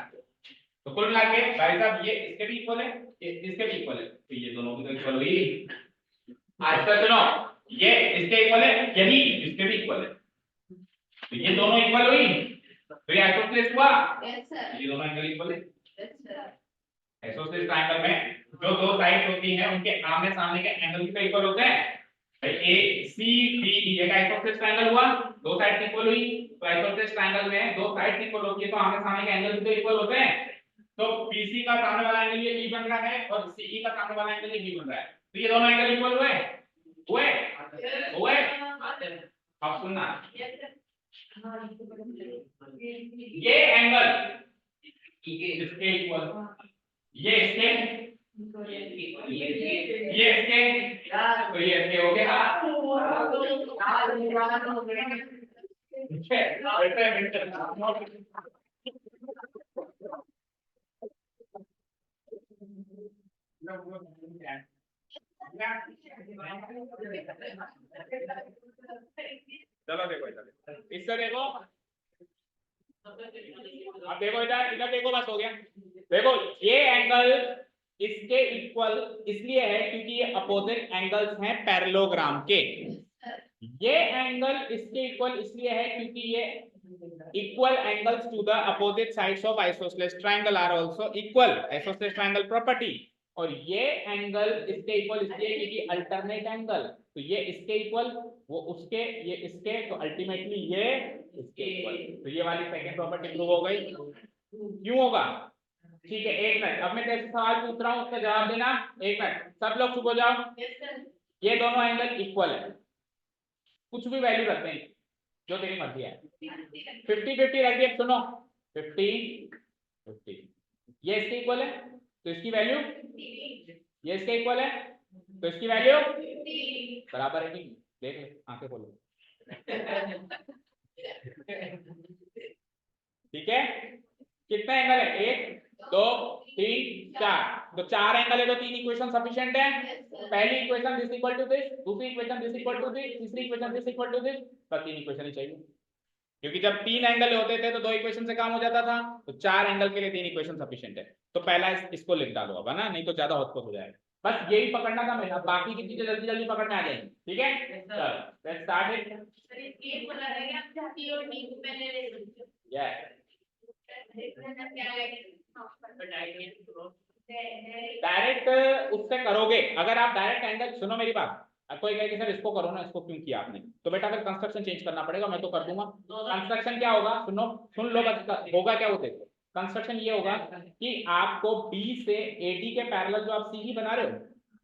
तो कुल मिला के भाई साहब ये इसके भी इक्वल है, इसके भी इक्वल है, तो ये दोनों की तो इक्वल हुई। आज तक सुनो, ये इसके इक्वल है, यदि इसके भी इक्वल है, तो ये दोनों इक्वल हुई, तो ये आइसोसेलेस हुआ। यस सर, ये दोनों एंगल इक्वल है। Yes sir. आइसोसेलेस ट्रायंगल में जो दो साइड्स होती हैं उनके आमने सामने के एंगल भी इक्वल होते हैं। ए सी बी, ये का आइसोसेलेस ट्रायंगल हुआ, दो साइड इक्वल हुई। तो आइसोसेलेस ट्रायंगल में दो साइड इक्वल होती है तो आमने सामने के एंगल भी तो इक्वल होते हैं। तो BC का सामने वाला एंगल ये E बन रहा है और CE का सामने वाला एंगल ये B बन रहा है, तो ये दोनों एंगल इक्वल हुए हुए। अब सुनना, ये एंगल इसके इक्वल, ये इसके, ये इसके, तो ये इसके हो गया। चलो देखो इधर, इससे देखो, अब देखो इधर, इधर देखो, बस हो गया। देखो ये एंगल इसके इक्वल इसलिए है क्योंकि ये अपोजिट एंगल्स हैं पैरेललोग्राम के। ये एंगल इसके इक्वल इसलिए है क्योंकि ये equal angles to the opposite sides of isosceles triangle are also equal, isosceles triangle property. और ये एंगल इसके इक्वल इसलिए क्योंकि अल्टरनेट एंगल, तो ये इसके इक्वल, वो उसके, ये इसके, तो अल्टीमेटली ये इसके इक्वल। तो ये वाली सेकंड प्रॉपर्टी प्रूव हो गई। क्यों होगा? ठीक है, एक मिनट, अब मैं तेरे से सवाल पूछ रहा हूँ, उसका जवाब देना। एक मिनट, सब लोग चुप हो जाओ। ये दोनों एंगल इक्वल है, कुछ भी वैल्यू रखते हैं, जो तेरी मर्जी है। 50-50 रख दिया, सुनो 50-50, ये इसके इक्वल है तो इसकी वैल्यू, ये इसके इक्वल है तो इसकी वैल्यू बराबर है कि नहीं? देख ले, आंखें खोलो। ठीक है, कितने एंगल है? 1 2 3 4, तो 4 एंगल है तो 3 इक्वेशन सफिशिएंट है। पहली equation this equal to this, दूसरी equation this equal to this, तीसरी equation this equal to this, तो 3 इक्वेशन ही चाहिए। क्योंकि जब 3 एंगल होते थे तो 2 इक्वेशन से काम हो जाता था, तो 4 एंगल के लिए 3 इक्वेशन सफिशिएंट है। तो पहला इसको लिख डालो अब, है ना, नहीं तो ज्यादा हौच-पौच हो जाएगा। बस यही पकड़ना था मेरा, बाकी की चीजें जल्दी जल्दी पकड़ में आ जाएंगी। ठीक है, चलो लेट्स स्टार्ट इट। डायरेक्ट उससे करोगे, अगर आप डायरेक्ट एंगल, सुनो मेरी बात, कोई कहे कि सर इसको करो ना, इसको क्यों किया आपने, तो बेटा फिर कंस्ट्रक्शन चेंज करना पड़ेगा, मैं तो कर दूंगा। कंस्ट्रक्शन क्या होगा, सुनो, सुन लो, बस होगा क्या, वो देखो। कंस्ट्रक्शन ये होगा कि आपको बी से एडी के पैरेलल, जो आप सी बना रहे हो,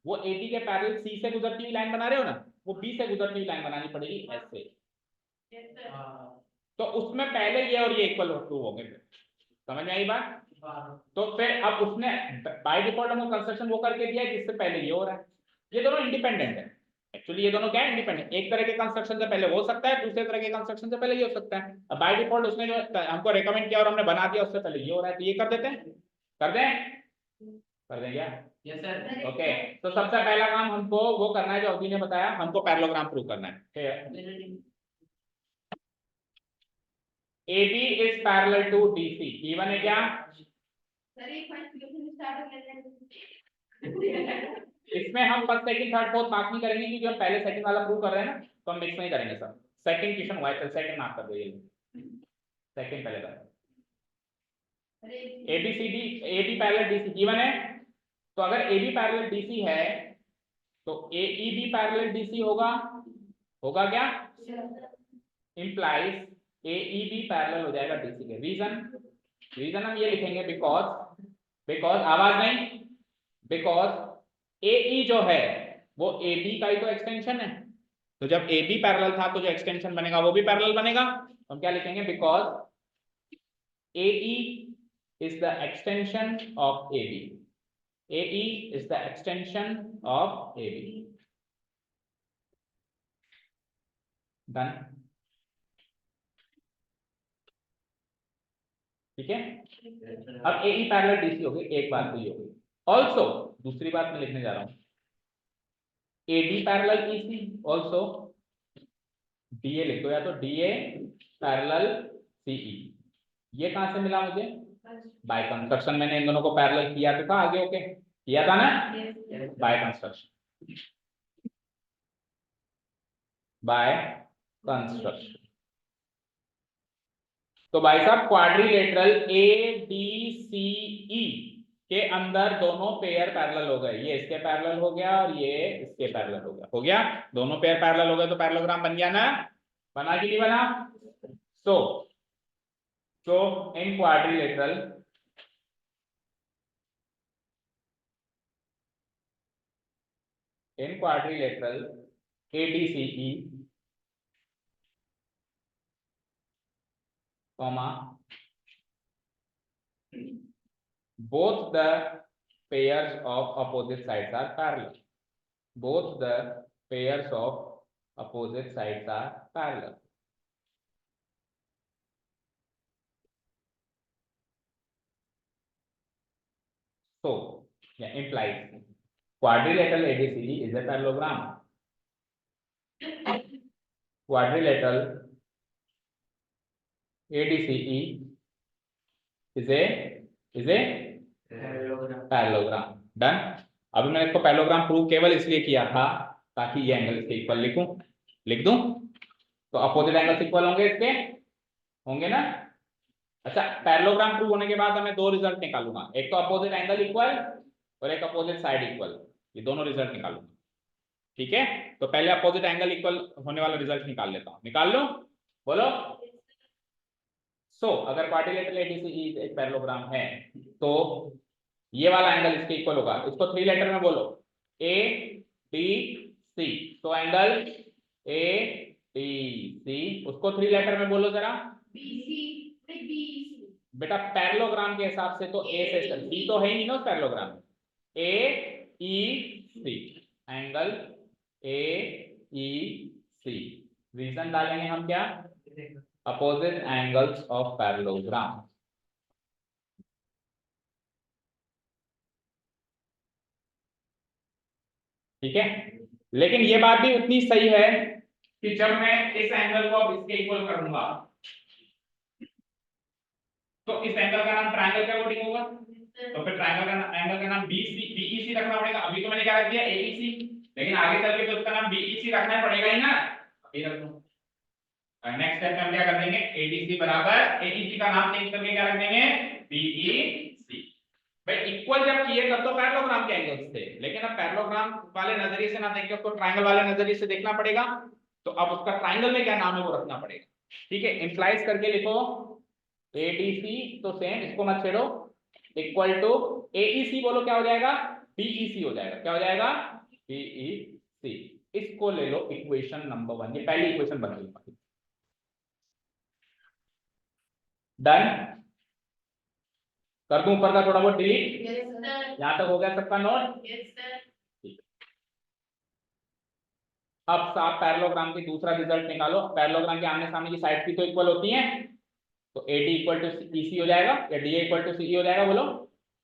वो एडी के पैरेलल सी से गुजरती हुई लाइन बना रहे हो ना, वो बी से गुजरती हुई लाइन बनानी पड़ेगी ऐसे। तो उसमें पहले ये और ये इक्वल हो गए, समझ में आई बात? तो फिर अब उसने बाय डिफॉल्ट हमको कंस्ट्रक्शन वो करके दिया है जिससे पहले ये हो रहा है। ये दोनों इंडिपेंडेंट है एक्चुअली, ये दोनों क्या है, इंडिपेंडेंट। एक तरह के कंस्ट्रक्शन से पहले हो सकता है, दूसरे तरह के कंस्ट्रक्शन से पहले ये हो सकता है। अब बाय डिफॉल्ट उसने जो हमको रेकमेंड किया और हमने बना दिया, उससे पहले ये हो रहा है, तो ये कर देते हैं, कर दें क्या? Yes sir. ओके, तो सबसे पहला काम हमको वो करना है जो अभी ने बताया, हमको पैरेललोग्राम प्रूव करना है। AB is parallel to DC, E1 है क्या? इसमें हम first second third fourth mark नहीं करेंगे क्योंकि हम पहले सेकंड वाला प्रूव कर रहे हैं ना, तो हम मिक्स नहीं करेंगे सर। सेकंड क्वेश्चन हुआ है, सेकंड मार्क कर दो, ये सेकंड पहले कर। ABCD, AB parallel DC, E1 है, तो अगर AB पैरेलल DC है तो AEB पैरेलल DC होगा क्या? इंप्लाइज AEB पैरेलल हो जाएगा DC के। रीजन हम ये लिखेंगे बिकॉज आवाज नहीं, बिकॉज AE जो है वो AB का ही तो एक्सटेंशन है, तो जब AB पैरेलल था तो जो एक्सटेंशन बनेगा वो भी पैरेलल बनेगा। तो हम क्या लिखेंगे, because AE is the extension of AB. AE is the extension of AB. Done. ठीक है, अब AE पैरेलल DC हो गई, एक बात तो ये हो गई। ऑल्सो दूसरी बात मैं लिखने जा रहा हूं, AD parallel EC, also DA लिख दो, या तो DA पैरेलल CE। ये कहां से मिला मुझे, बाय कंस्ट्रक्शन। मैंने इन दोनों को पैरेलल किया तो था आगे, ओके किया था ना, बाय कंस्ट्रक्शन, बाय कंस्ट्रक्शन। तो भाई साहब क्वाड्रिलेटरल ADCE के अंदर दोनों पेयर पैरेलल हो गए, ये इसके पैरेलल हो गया और ये इसके पैरेलल हो गया, दोनों पेयर पैरेलल हो गए तो पैरेललोग्राम बन गया ना, बना कि नहीं बना। So in quadrilateral ADCE both the pairs of opposite sides are parallel. Both the pairs of opposite sides are parallel. So, yeah, implies quadrilateral ABCD is a parallelogram. Quadrilateral ADCE is a parallelogram. Done. अभी मैंने इसको parallelogram prove केवल इसलिए किया था ताकि ये angle इसके इक्वल लिख दूं, तो अपोजिट एंगल्स इक्वल होंगे इसके, होंगे ना। अच्छा, पैरेललोग्राम प्रूव होने के बाद मैं दो रिजल्ट निकालूंगा, एक तो अपोजिट एंगल इक्वल और एक अपोजिट साइड इक्वल, ये दोनों रिजल्ट निकालूंगा। ठीक है, तो पहले अपोजिट एंगल इक्वल होने वाला रिजल्ट निकाल लेता हूं, निकाल लो, बोलो। अगर क्वाड्रिलेटरल ADCE एक पैरेललोग्राम है तो ये वाला एंगल इसके इक्वल होगा, इसको 3 लेटर में बोलो, ADC। तो एंगल ADC उसको 3 लेटर में बोलो जरा, बेटा पैरेललोग्राम के हिसाब से तो A से B तो है ही नहीं ना उस पैरेललोग्राम में, AEC, एंगल AEC। रीजन डालेंगे हम क्या, अपोजिट एंगल्स ऑफ पैरेललोग्राम। ठीक है, लेकिन ये बात भी उतनी सही है कि जब मैं इस एंगल को अब इसके इक्वल करूंगा तो इस एंगल का नाम ट्रायंगल के अकॉर्डिंग होगा, तो फिर ट्रायंगल का एंगल का नाम BEC रखना पड़ेगा। अभी तो मैंने क्या रख दिया AEC, लेकिन आगे चल के तो उसका नाम BEC रखना पड़ेगा ही ना, ये रख दो। नेक्स्ट स्टेप में हम क्या कर देंगे, ADC बराबर AEC का नाम चेंज करके क्या रख देंगे, BEC। भाई इक्वल जब किए तब तो पैरेललोग्राम के एंगल्स थे, लेकिन अब पैरेललोग्राम वाले नजरिए से ना देख के उसको ट्रायंगल वाले नजरिए से देखना पड़ेगा, तो अब उसका ट्रायंगल में क्या नाम है वो रखना पड़ेगा। ठीक है, इंप्लाइज करके लिखो ADC, तो सेम इसको मत छेड़ो, इक्वल टू AEC बोलो, क्या हो जाएगा, BEC हो जाएगा, क्या हो जाएगा, BEC। इसको ले लो इक्वेशन नंबर 1, ये पहली इक्वेशन बन गई। डन, कर दूं ऊपर का थोड़ा बहुत डिलीट, यहां तक हो गया सबका नोट। अब आप पैरेललोग्राम की दूसरा रिजल्ट निकालो, पैरेललोग्राम के आमने सामने की साइड की तो इक्वल होती हैं, तो AD इक्वल टू EC हो जाएगा या DA इक्वल टू CE हो जाएगा, बोलो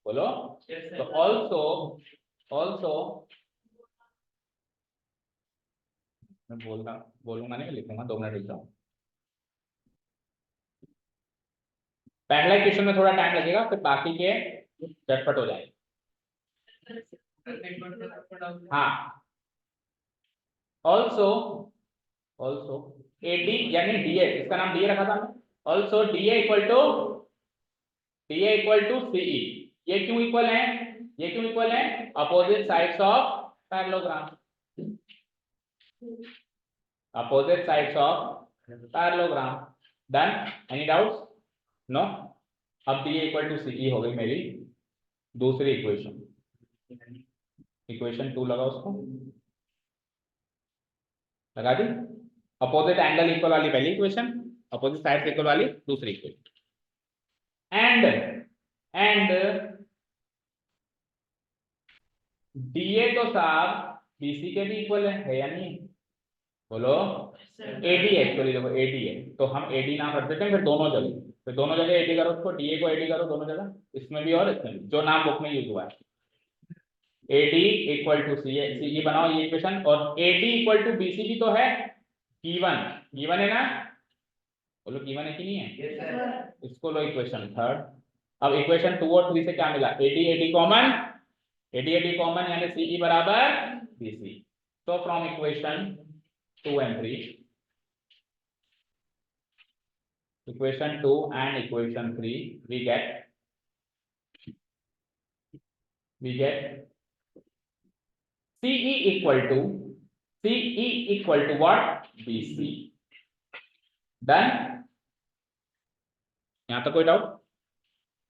बोलो। तो ऑल्सो मैं बोलूंगा नहीं, लिखूंगा, 2 मिनट रुक जाओ। पहला इक्वेशन में थोड़ा टाइम लगेगा, फिर बाकी के झटपट हो जाएगा। हाँ, ऑल्सो AD यानी DA, इसका नाम DA रखा था हमने, also DA equal to CE। ये क्यों इक्वल है, ये क्यों इक्वल है, opposite sides of parallelogram, opposite sides of parallelogram. Done, any doubts, no. अब DA इक्वल टू CE हो गई मेरी दूसरी इक्वेशन। इक्वेशन 2 लगा उसको, लगा दी। अपोजिट एंगल इक्वल वाली पहली इक्वेशन, अपोजिट साइड इक्वल वाली दूसरी इक्वेशन। एंड डीए तो साहब बीसी के भी इक्वल है या नहीं? बोलो। एडी एक्चुअली देखो एडी है, तो हम एडी नाम रख देते हैं फिर दोनों जगह, फिर दोनों जगह एडी करो उसको, डीए को एडी करो दोनों जगह, इसमें भी और इसमें भी, जो नाम बुक में यूज हुआ है। AD इक्वल टू CE बनाओ ये इक्वेशन, और AD इक्वल टू BC भी तो है, गिवन है ना? बोलो गिवन है कि नहीं है? इसको लो इक्वेशन थर्ड। अब इक्वेशन 2 और 3 से क्या मिला? AD कॉमन, AD कॉमन यानी CE बराबर BC। तो from equation 2 and 3, equation 2 and equation 3, we get CE equal to what? BC। Done? यहां तक कोई डाउट?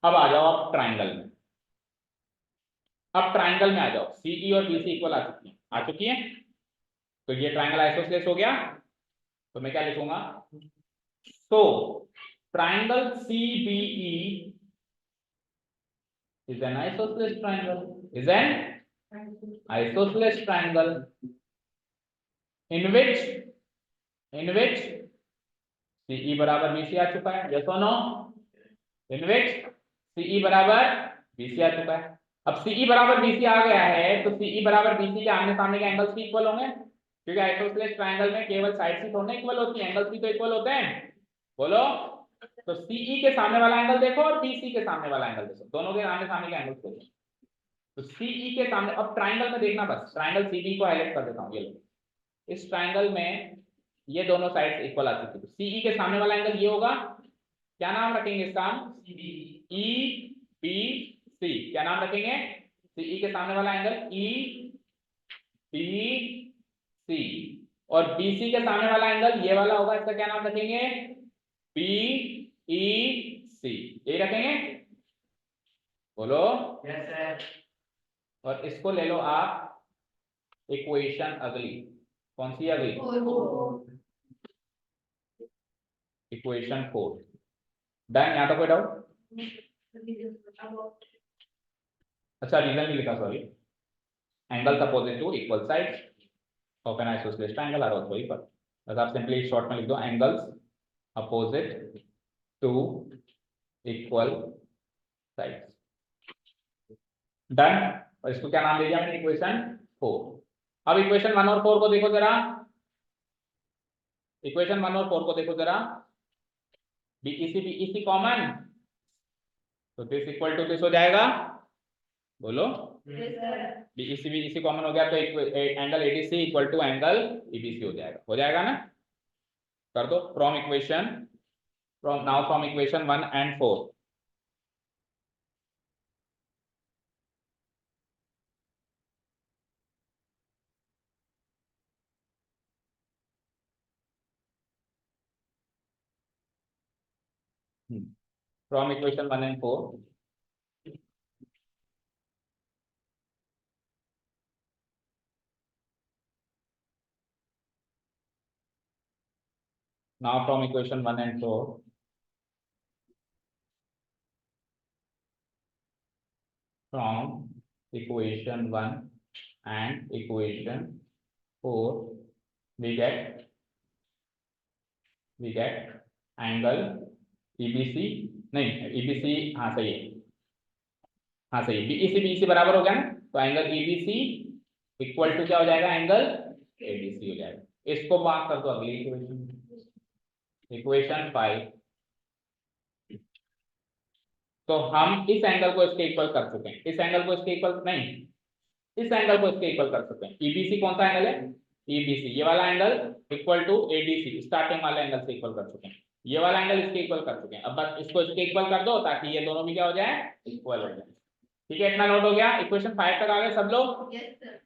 अब आ जाओ आप ट्राइंगल में, अब ट्राइंगल में आ जाओ। CE और BC इक्वल आ चुकी है, तो ये ट्राइंगल आइसोसेलेस हो गया, तो मैं क्या लिखूंगा? तो triangle CBE is an isosceles triangle, is an isosceles triangle in which CE बराबर BC आ चुका है, yes or no? In which CE बराबर BC आ चुका है। अब CE बराबर BC आ गया है, तो CE बराबर BC के आमने सामने के एंगल्स भी इक्वल होंगे, क्योंकि आइसोसेलेस ट्रायंगल में केवल साइड्स ही थोड़ी इक्वल होती है, एंगल्स भी तो इक्वल होते हैं। बोलो। तो CE के सामने वाला एंगल देखो और BC के सामने वाला एंगल देखो, दोनों के आमने सामने के एंगल्स देखो। तो CE के सामने, अब ट्राइंगल में देखना, बस ट्राइंगल CB को हाईलाइट कर देता हूं, ये लो। इस ट्राइंगल में ये दोनों साइड्स इक्वल आ चुकी है, CE के सामने वाला एंगल ये होगा, क्या नाम रखेंगे इसका? EBC। क्या नाम रखेंगे? CE के सामने वाला एंगल EBC, और BC के सामने वाला एंगल ये वाला होगा, इसका क्या नाम रखेंगे? BEC। यही रखेंगे? बोलो। Yes sir. और इसको ले लो आप इक्वेशन अगली, कौन सी अगली? इक्वेशन 4। डन? यहां तो कोई डाउट? अच्छा रीजन नहीं लिखा, sorry. Angles opposite to equal sides of an isosceles triangle are also equal. बस आप सिंपली शॉर्ट में लिख दो, angles opposite to equal sides. Done? और इसको क्या नाम दे दिया मैंने? इक्वेशन 4। अब इक्वेशन 1 और 4 को देखो जरा, इक्वेशन 1 और 4 को देखो जरा। BEC कॉमन, तो दिस इक्वल टू दिस हो जाएगा। बोलो। BEC कॉमन हो गया, तो angle ADC equal to angle EBC हो जाएगा ना? कर दो from equation, from equation 1 and 4। From equation 1 and 4, now from equation 1 and 4, from equation 1 and equation 4, we get angle EBC, नहीं EBC, हाँ सही है, हाँ सही है, BEC बराबर हो गया ना, तो एंगल EBC इक्वल टू क्या हो जाएगा? एंगल ADC हो जाएगा। इसको बात कर दो अगली इक्वेशन 5। तो हम इस एंगल को इसके इक्वल कर चुके हैं, इस एंगल को इसके इक्वल नहीं, इस एंगल को इसके इक्वल कर चुके हैं। EBC कौन सा एंगल है? EBC, ये वाला angle equal to ADC, starting वाले एंगल से इक्वल कर चुके हैं, ये वाला एंगल इसके इक्वल कर चुके हैं। अब बस इसको इसके इक्वल कर दो ताकि ये दोनों भी क्या हो जाए? इक्वल हो जाए। ठीक है, इतना नोट हो गया। इक्वेशन 5 तक आ गए सब लोग?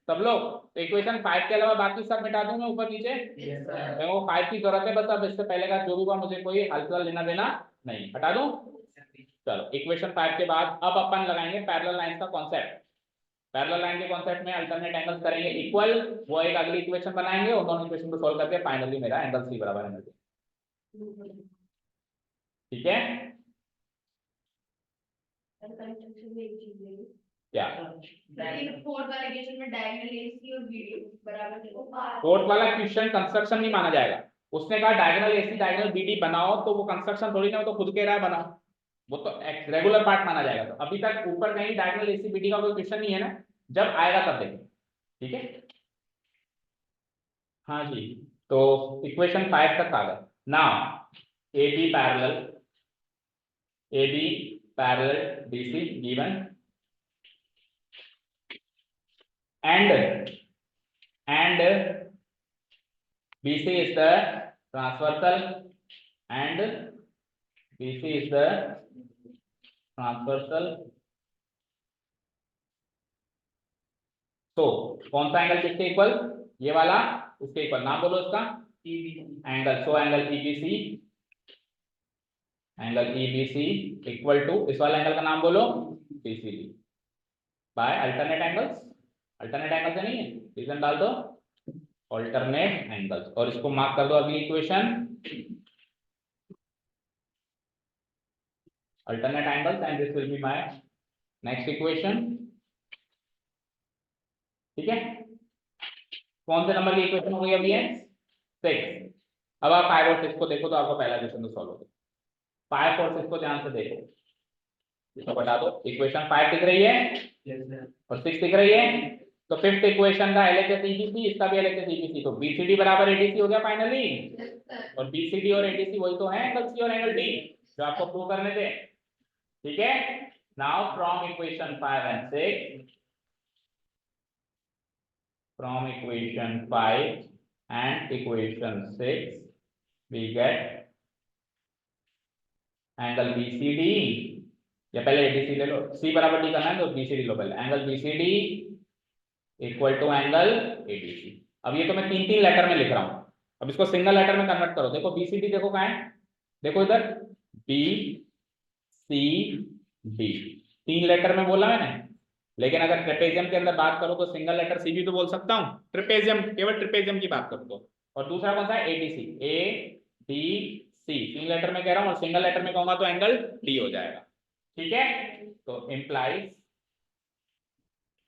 सब लोग। तो इक्वेशन 5 के अलावा बाकी सब मिटा दूं मैं ऊपर नीचे? मेरे को 5 की जरूरत है बस, अब इससे पहले का जो भी हुआ मुझे कोई हलचल लेना देना नहीं, हटा दूं? चलो इक्वेशन 5 के बाद अब अपन लगाएंगे पैरेलल लाइंस का कॉन्सेप्ट। पैरेलल लाइन के कॉन्सेप्ट में अल्टरनेट एंगल्स करेंगे इक्वल, वो एक अगली इक्वेशन बनाएंगे, उन दोनों इक्वेशन को सॉल्व करके फाइनली मेरा एंगल सी बराबर एंगल डी। ठीक है कंस्ट्रक्शन में एक चीज है क्या? लेकिन फोर्थ वाले केस में डायगोनल एसी और बीडी बराबर देखो फोर्थ वाला क्वेश्चन कंस्ट्रक्शन नहीं माना जाएगा। उसने कहा डायगोनल एसी डायगोनल बीडी बनाओ, तो वो कंस्ट्रक्शन थोड़ी ना, वो तो खुद कह रहा है बनाओ, वो तो रेगुलर पार्ट माना जाएगा। तो अभी तक ऊपर कहीं डायगोनल एसी बीडी का कोई क्वेश्चन नहीं है ना, जब आएगा तब देखें। ठीक है हाँ जी, तो इक्वेशन 5 तक आ गए। Now A B parallel BC given and BC is the transversal and BC is the transversal. तो कौन सा एंगल किसके इक्वल? ये वाला उसके इक्वल। नाम बोलो इसका angle. So angle EBC equal to, इस वाला एंगल का नाम बोलो BCD by alternate angles. Alternate angle से नहीं है, रीजन डाल दो अल्टरनेट एंगल्स, और इसको मार्क कर दो अगली equation alternate angles, and this will be my next equation. ठीक है, कौन से नंबर की इक्वेशन हो गई अभी है? 6। अब आप 5 और 6 को देखो तो आपको पहला क्वेश्चन तो सॉल्व हो गया। 5 और 6 को ध्यान से देखो, इसको बता दो। इक्वेशन 5 दिख रही है और 6 दिख रही है, तो फिफ्थ इक्वेशन का LHS EBC, इसका भी LHS EBC, तो BCD बराबर ADC हो गया फाइनली। और BCD और ADC वही तो है एंगल C और एंगल D जो आपको प्रूव करने थे। ठीक है, now from equation 5 and 6, from equation 5 and equation 6 we get angle BCD, या पहले ADC ले लो, C बराबर D करना है तो BCD लो पहले। Angle BCD equal to angle ADC। अब ये तो मैं 3 लेटर में लिख रहा हूं, अब इसको सिंगल लेटर में कन्वर्ट करो। देखो BCD देखो कहां है, देखो इधर BCD 3 लेटर में बोला मैंने, लेकिन अगर ट्रेपेजियम के अंदर बात करो तो सिंगल लेटर सी भी तो बोल सकता हूं। ट्रेपेजियम, केवल ट्रेपेजियम की बात करो तो। और दूसरा कौन सा है? ADC 3 लेटर में कह रहा हूं, और सिंगल लेटर में कहूंगा तो एंगल D हो जाएगा। ठीक है, तो implies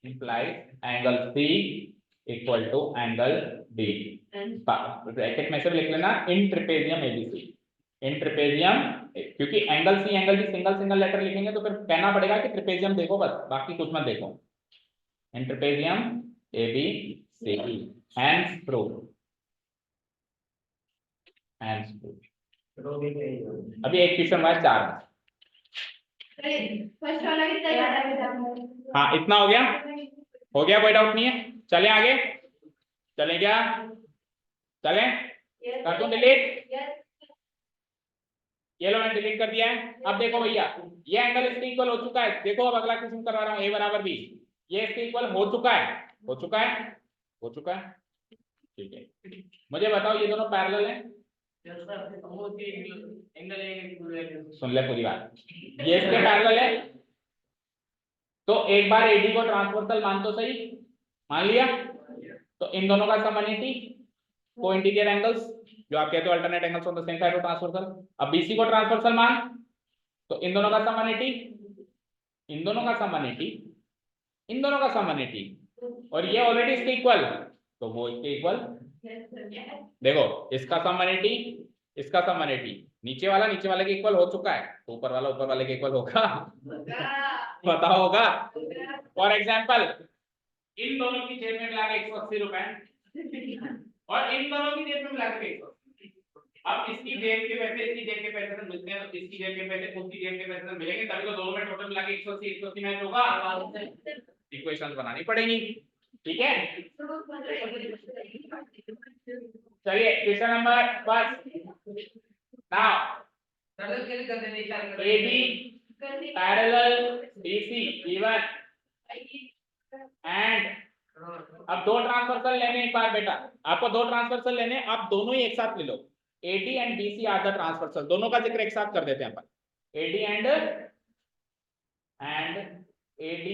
angle C equal to angle D। Bracket में से लिख लेना in trapezium ABC, in trapezium, क्योंकि angle C angle D single letter लिखेंगे तो फिर कहना पड़ेगा कि ट्रेपेजियम देखो बस, बाकी कुछ मत देखो। इन ट्रेपेजियम ABCD, हैंस प्रूव। अभी एक क्वेश्चन हुआ 4 में। फर्स्ट वाला कितना याद है? हाँ इतना हो गया, कोई डाउट नहीं है। चले आगे, चले क्या? चले कर दूं डिलीट? ये लो मैंने डिलीट कर दिया है। अब देखो भैया, ये एंगल इसके इक्वल हो चुका है। देखो अब अगला क्वेश्चन करवा रहा हूँ, A बराबर B, ये इसके इक्वल हो चुका है। ठीक है, मुझे बताओ ये दोनों पैरेलल हैं? सुन ले पूरी बात, ये इसके पैरेलल है, तो एक बार AD को ट्रांसवर्सल मान तो सही, मान लिया, तो इन दोनों का सम 180 को इंटीरियर एंगल्स, जो आप कहते हो alternate angles on the same side of transversal. अब BC को ट्रांसवर्सल मान, तो इन दोनों का सम 180, इन दोनों का सम 180, इन दोनों का सम 180, और ये ऑलरेडी इसके इक्वल, तो वो इसके इक्वल। देखो इसका सम 180, इसका सम 180, नीचे वाले के इक्वल हो चुका है, तो ऊपर वाले के इक्वल होगा, पता होगा। फॉर एग्जांपल इन दोनों की जेब में मिला के 180 रुपए, और इन दोनों की जेब में मिला के 180। अब इसकी जेब के पैसे इसकी जेब के पैसे से मिलते हैं, तो इसकी जेब के पैसे उसकी जेब के पैसे से मिलेंगे, तभी तो दोनों में टोटल मिला के 180 मैच होगा। इक्वेशंस बनानी पड़ेगी। ठीक है, चलिए question number 1 now AB parallel BC given and, अब 2 ट्रांसवर्सल लेने एक बार बेटा, आपको 2 ट्रांसवर्सल लेने, आप दोनों ही एक साथ ले लो। AD and BC are the transversal, दोनों का जिक्र एक साथ कर देते हैं अपन। AD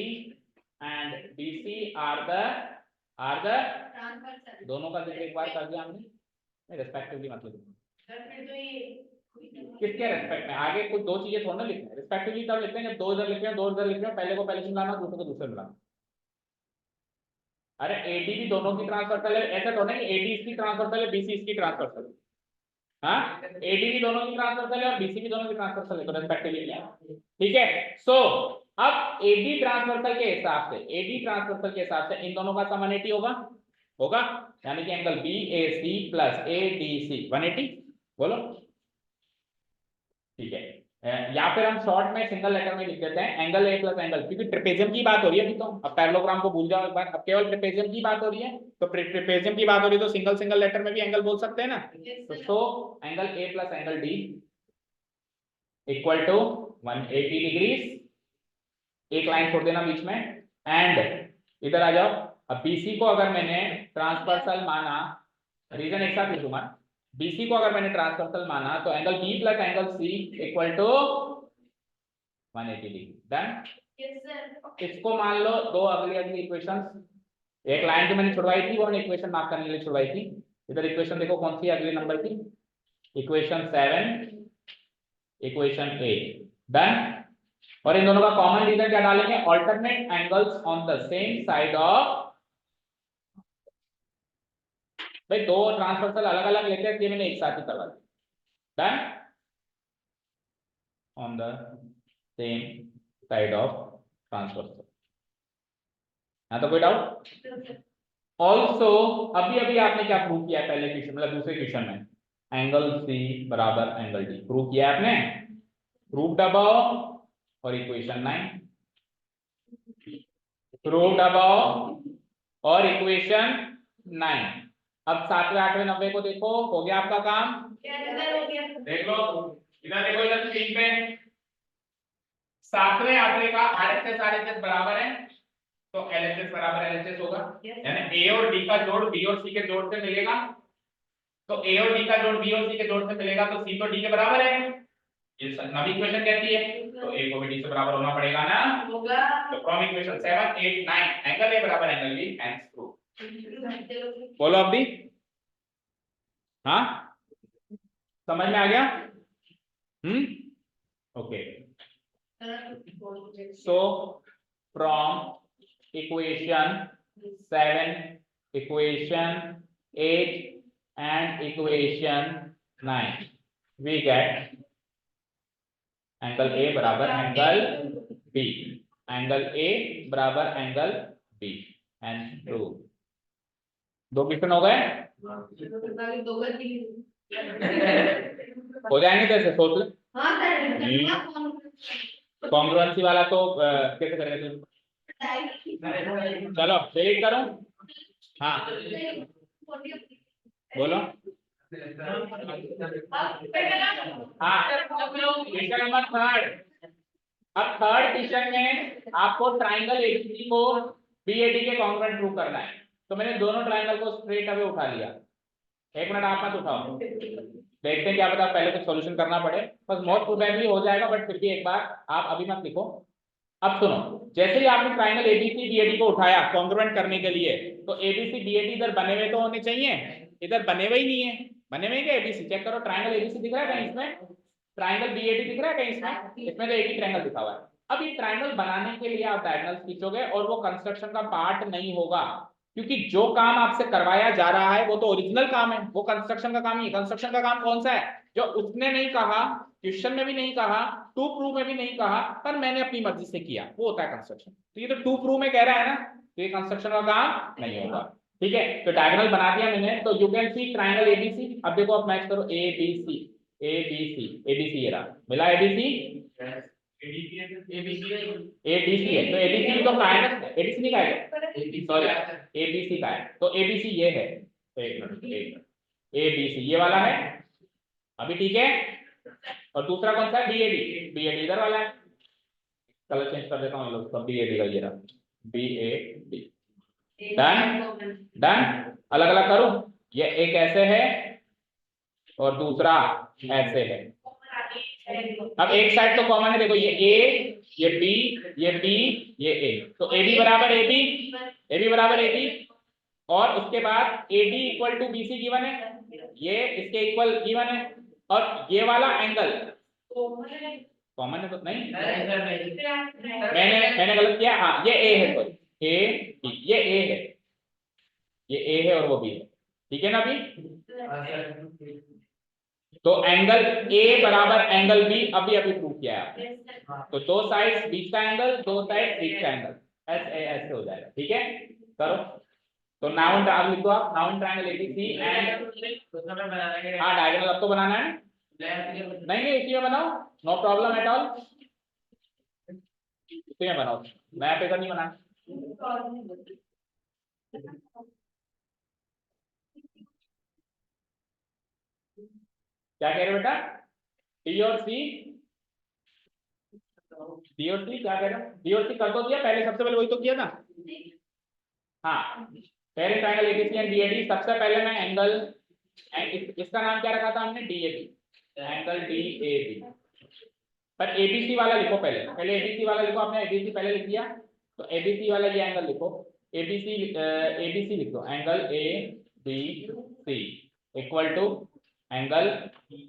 and BC are the transversal दोनों का जिक्र एक बार कर दिया हमने, रेस्पेक्टिवली मतलब सर फिर तो ये किसके रेस्पेक्ट में, आगे कुछ दो चीजें थोड़ा ना लिखते हैं, रिस्पेक्टिवली तब लिखते हैं जब दो इधर लिख रहे हैं दो इधर लिख रहे हैं, पहले को पहले से मिलाना दूसरे को दूसरे मिलाना। अरे एडी भी दोनों की ट्रांसफर है, ऐसा तो नहीं एडी इसकी ट्रांसफर है बीसी इसकी ट्रांसफर है, हाँ एडी भी दोनों की ट्रांसफर है और बीसी भी दोनों की ट्रांसफर है, तो रेस्पेक्टिवली लिया, ठीक है। सो अब एडी ट्रांसफर के हिसाब से, एडी ट्रांसफर के हिसाब से इन दोनों का सम 180 होगा, यानी कि एंगल BAC प्लस ADC 180, बोलो ठीक है। या फिर हम शॉर्ट में सिंगल लेटर में लिख देते हैं एंगल A प्लस एंगल, क्योंकि ट्रेपेजियम की बात हो रही है अभी तो, अब पैरेललोग्राम को भूल जाओ एक बार, अब केवल ट्रेपेजियम की बात हो रही है, तो ट्रेपेजियम की बात हो रही है तो सिंगल सिंगल लेटर में भी एंगल बोल सकते हैं ना, तो angle A plus angle D equal to 180 degrees, एक लाइन छोड़ देना बीच में, एंड इधर आ जाओ, अब BC को अगर मैंने ट्रांसवर्सल माना, रीजन एक साथ लिखूंगा, BC को अगर मैंने ट्रांसवर्सल माना तो angle B plus angle C equal to 180 degree, done. Yes sir इसको मान लो दो अगली अगली इक्वेशंस, एक लाइन जो मैंने छुड़वाई थी वो मैंने इक्वेशन मार्क करने के लिए छुड़वाई थी, इधर इक्वेशन देखो कौन सी अगले नंबर की, इक्वेशन 7 इक्वेशन 8, डन। और इन दोनों का कॉमन रीजन क्या डालेंगे, alternate angles on the same side of, भाई दो ट्रांसवर्सल अलग अलग लेते हैं, मैंने एक साथ ही करवा दिया, done, on the same side of transversal. यहाँ तो कोई डाउट? ऑल्सो अभी अभी आपने क्या प्रूव किया है पहले क्वेश्चन, मतलब दूसरे क्वेश्चन में, एंगल C बराबर एंगल D प्रूव किया आपने, प्रूव्ड अबव, और इक्वेशन 9 प्रूव्ड अबव और इक्वेशन 9। अब 7वें 8वें 90 को देखो, हो गया आपका काम, हो गया देख लो इधर, देखो इधर स्क्रीन पे 7वें 8वें का RHS RHS बराबर है, तो LHS बराबर LHS होगा, यानी A और D का जोड़ B और C के जोड़ से मिलेगा, तो A और D का जोड़ B और C के जोड़ से मिलेगा, तो C तो D के बराबर है, ये नवी इक्वेशन कहती है, तो A को भी D से बराबर होना पड़ेगा ना, होगा, तो फ्रॉम इक्वेशन 7 8 9 एंगल A बराबर एंगल B, हेंस प्रूव। बोलो अब भी, हाँ समझ में आ गया? Okay, so from equation 7 equation 8 and equation 9 we get angle A बराबर एंगल B, एंगल A बराबर एंगल B, एंड प्रूव। दो क्वेश्चन हो गए, हो जाएंगे, कैसे सोच ले, कॉन्ग्रुएंसी वाला तो कैसे करेंगे तुम, चलो डिलीट करो, हाँ बोलो, हाँ क्वेश्चन नंबर 3, अब थर्ड क्वेश्चन में आपको ट्राइंगल एबीसी को बीएडी के कॉन्ग्रुएंट प्रूव करना है, तो मैंने दोनों ट्राइंगल को स्ट्रेट अवे उठा लिया, एक मिनट आप मत उठाओ, देखते हैं क्या पता पहले कुछ सॉल्यूशन करना पड़े, बस मोस्ट प्रोबेबली हो जाएगा, बट फिर भी एक बार आप अभी मत लिखो। अब सुनो, जैसे ही आपने ट्राइंगल एबीसी बीएडी को उठाया कॉन्ग्रुएंट करने के लिए, तो एबीसी बीएडी इधर बने हुए तो होने चाहिए, इधर बने हुए ही नहीं है, बने हुए क्या एबीसी, चेक करो ट्राइंगल एबीसी दिख रहा है कहीं इसमें, ट्राइंगल बीएडी दिख रहा है कहीं इसमें, इसमें तो एक ही ट्राइंगल दिखा हुआ है। अब ये ट्राइंगल बनाने के लिए आप डायगोनल्स खींचोगे और वो कंस्ट्रक्शन का पार्ट नहीं होगा, क्योंकि जो काम आपसे करवाया जा रहा है वो तो ओरिजिनल काम है, वो कंस्ट्रक्शन का काम ही है। कंस्ट्रक्शन का काम कौन सा है, जो उसने नहीं कहा, क्वेश्चन में भी नहीं कहा, टू प्रूव में भी नहीं कहा, पर मैंने अपनी मर्जी से किया, वो होता है कंस्ट्रक्शन। तो ये तो टू प्रूव में कह रहा है ना, तो ये कंस्ट्रक्शन का काम नहीं होगा, ठीक है। तो डायगोनल बना दिया मैंने, तो you can see triangle ABC, अब देखो आप मैच करो एबीसी एबीसी एबीसी, ये रहा मिला एबीसी, एबीसी है, तो एबीसी तो का है ना, एबीसी नहीं का है, सॉरी एबीसी का है, तो एबीसी ये है, तो एक मिनट एबीसी ये वाला है अभी, ठीक है। और दूसरा कौन सा है, बीएडी, बीएडी इधर वाला है, कलर चेंज कर देता हूँ लोग, सब बीएडी का ये रहा, बीएडी, डन डन, अलग अलग करूं, ये एक ऐसे है और दूसरा ऐसे है, अब एक साइड तो कॉमन है, देखो ये ए, ये बी, ये बी, ये ए, तो ए बी बराबर ए बी, ए बी बराबर ए बी, और उसके बाद A D equal to B C given है, ये इसके इक्वल गिवन है, और ये वाला एंगल कॉमन है तो नहीं, मैंने गलत किया, हाँ ये ए है, सॉरी ए बी, ये ए है, ये ए है और वो बी है, ठीक है ना अभी। तो एंगल ए बराबर एंगल बी अभी अभी प्रूव किया है आपने, तो दो साइड्स बीच का एंगल, दो साइड बीच का एंगल, एस ए एस हो जाएगा, ठीक है करो। तो नाउ इन लिख दो आप, now in triangle ABC and, हाँ डायगोनल अब तो बनाना है, नहीं इसी में बनाओ, नो प्रॉब्लम एट ऑल, इसी में बनाओ, नया पेपर नहीं बनाना। क्या कह रहे हो बेटा, डी और सी, डी और सी क्या कह रहे हो, डी और सी कर तो दिया पहले, सबसे पहले वही तो किया ना, हाँ पहले ट्रायंगल एबीसी एंड डीएडी, सबसे पहले मैं एंगल, इसका नाम क्या रखा था हमने, डीएबी, एंगल डीएबी, पर एबीसी वाला लिखो पहले, पहले एबीसी वाला लिखो, आपने एबीसी पहले लिख दिया, तो एबीसी वाला ये एंगल लिखो, एबीसी एबीसी लिख दो, angle A B C equal to angle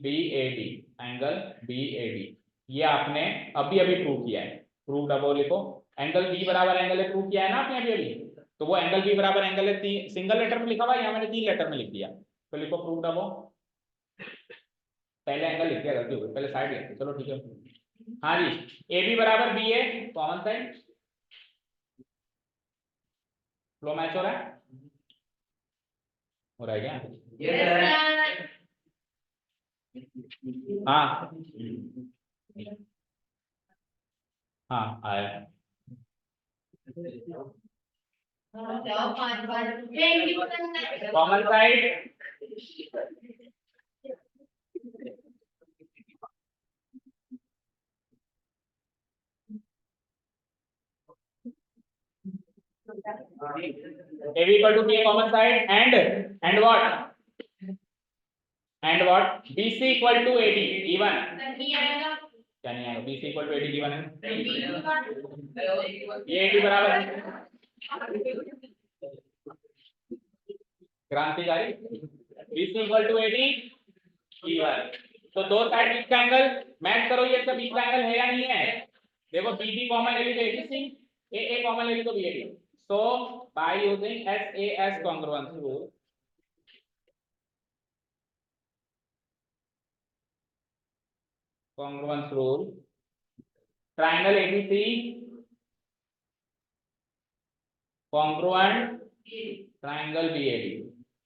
B A D, angle B A D, ये आपने अभी अभी प्रूव किया है, प्रूव्ड अब लिखो, एंगल बी बराबर एंगल ए प्रूव किया है ना आपने अभी अभी, तो वो एंगल बी बराबर एंगल ए सिंगल लेटर में लिखा हुआ है, यहाँ मैंने 3 लेटर में लिख दिया, तो लिखो प्रूव्ड अब, पहले एंगल लिख दिया, गलती हो गई, पहले साइड लिखते, चलो ठीक है, हाँ जी ए बी बराबर बी ए, कॉमन साइड, फ्लो मैच हो रहा है क्या, हाँ हाँ आया, common side, AB equal to B common side and what BC equal to AD even, क्या नहीं आएगा, BC equal to AD given है, ये AD बराबर है, क्रांतिकारी, BC equal to AD given, तो दो साइड बीच का एंगल मैच करो, ये सब बीच का एंगल है या नहीं है, देखो BB कॉमन ले ली तो ABC, AA कॉमन ले ली तो BAD, so by using SAS congruence rule, triangle ABC congruent triangle BAD,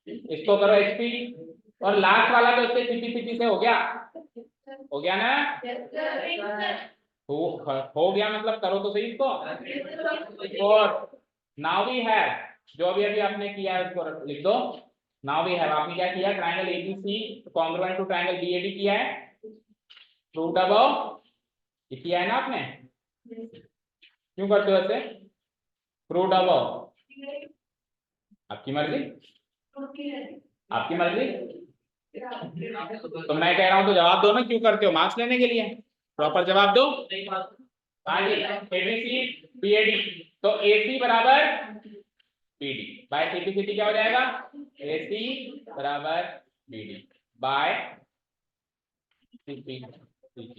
इसको करो HP, और लास्ट वाला तो इससे CP से हो गया ना, हो गया मतलब करो तो सही इसको, और नाउ वी हैव, जो अभी अभी आपने किया है उसको लिख दो, नाउ वी हैव, आपने क्या किया, triangle ABC congruent to triangle BAD किया है, प्रूव्ड अबव, ये किया है ना आपने, क्यों करते हो ऐसे, प्रूव्ड अबव, आपकी मर्जी, आपकी मर्जी, तो मैं कह रहा हूं तो जवाब दो ना, क्यों करते हो, मार्क्स लेने के लिए, प्रॉपर जवाब दो, एबीसी बीएडी, तो AC बराबर BD बाय CPCT क्या हो जाएगा, AC बराबर BD बाय CPCT,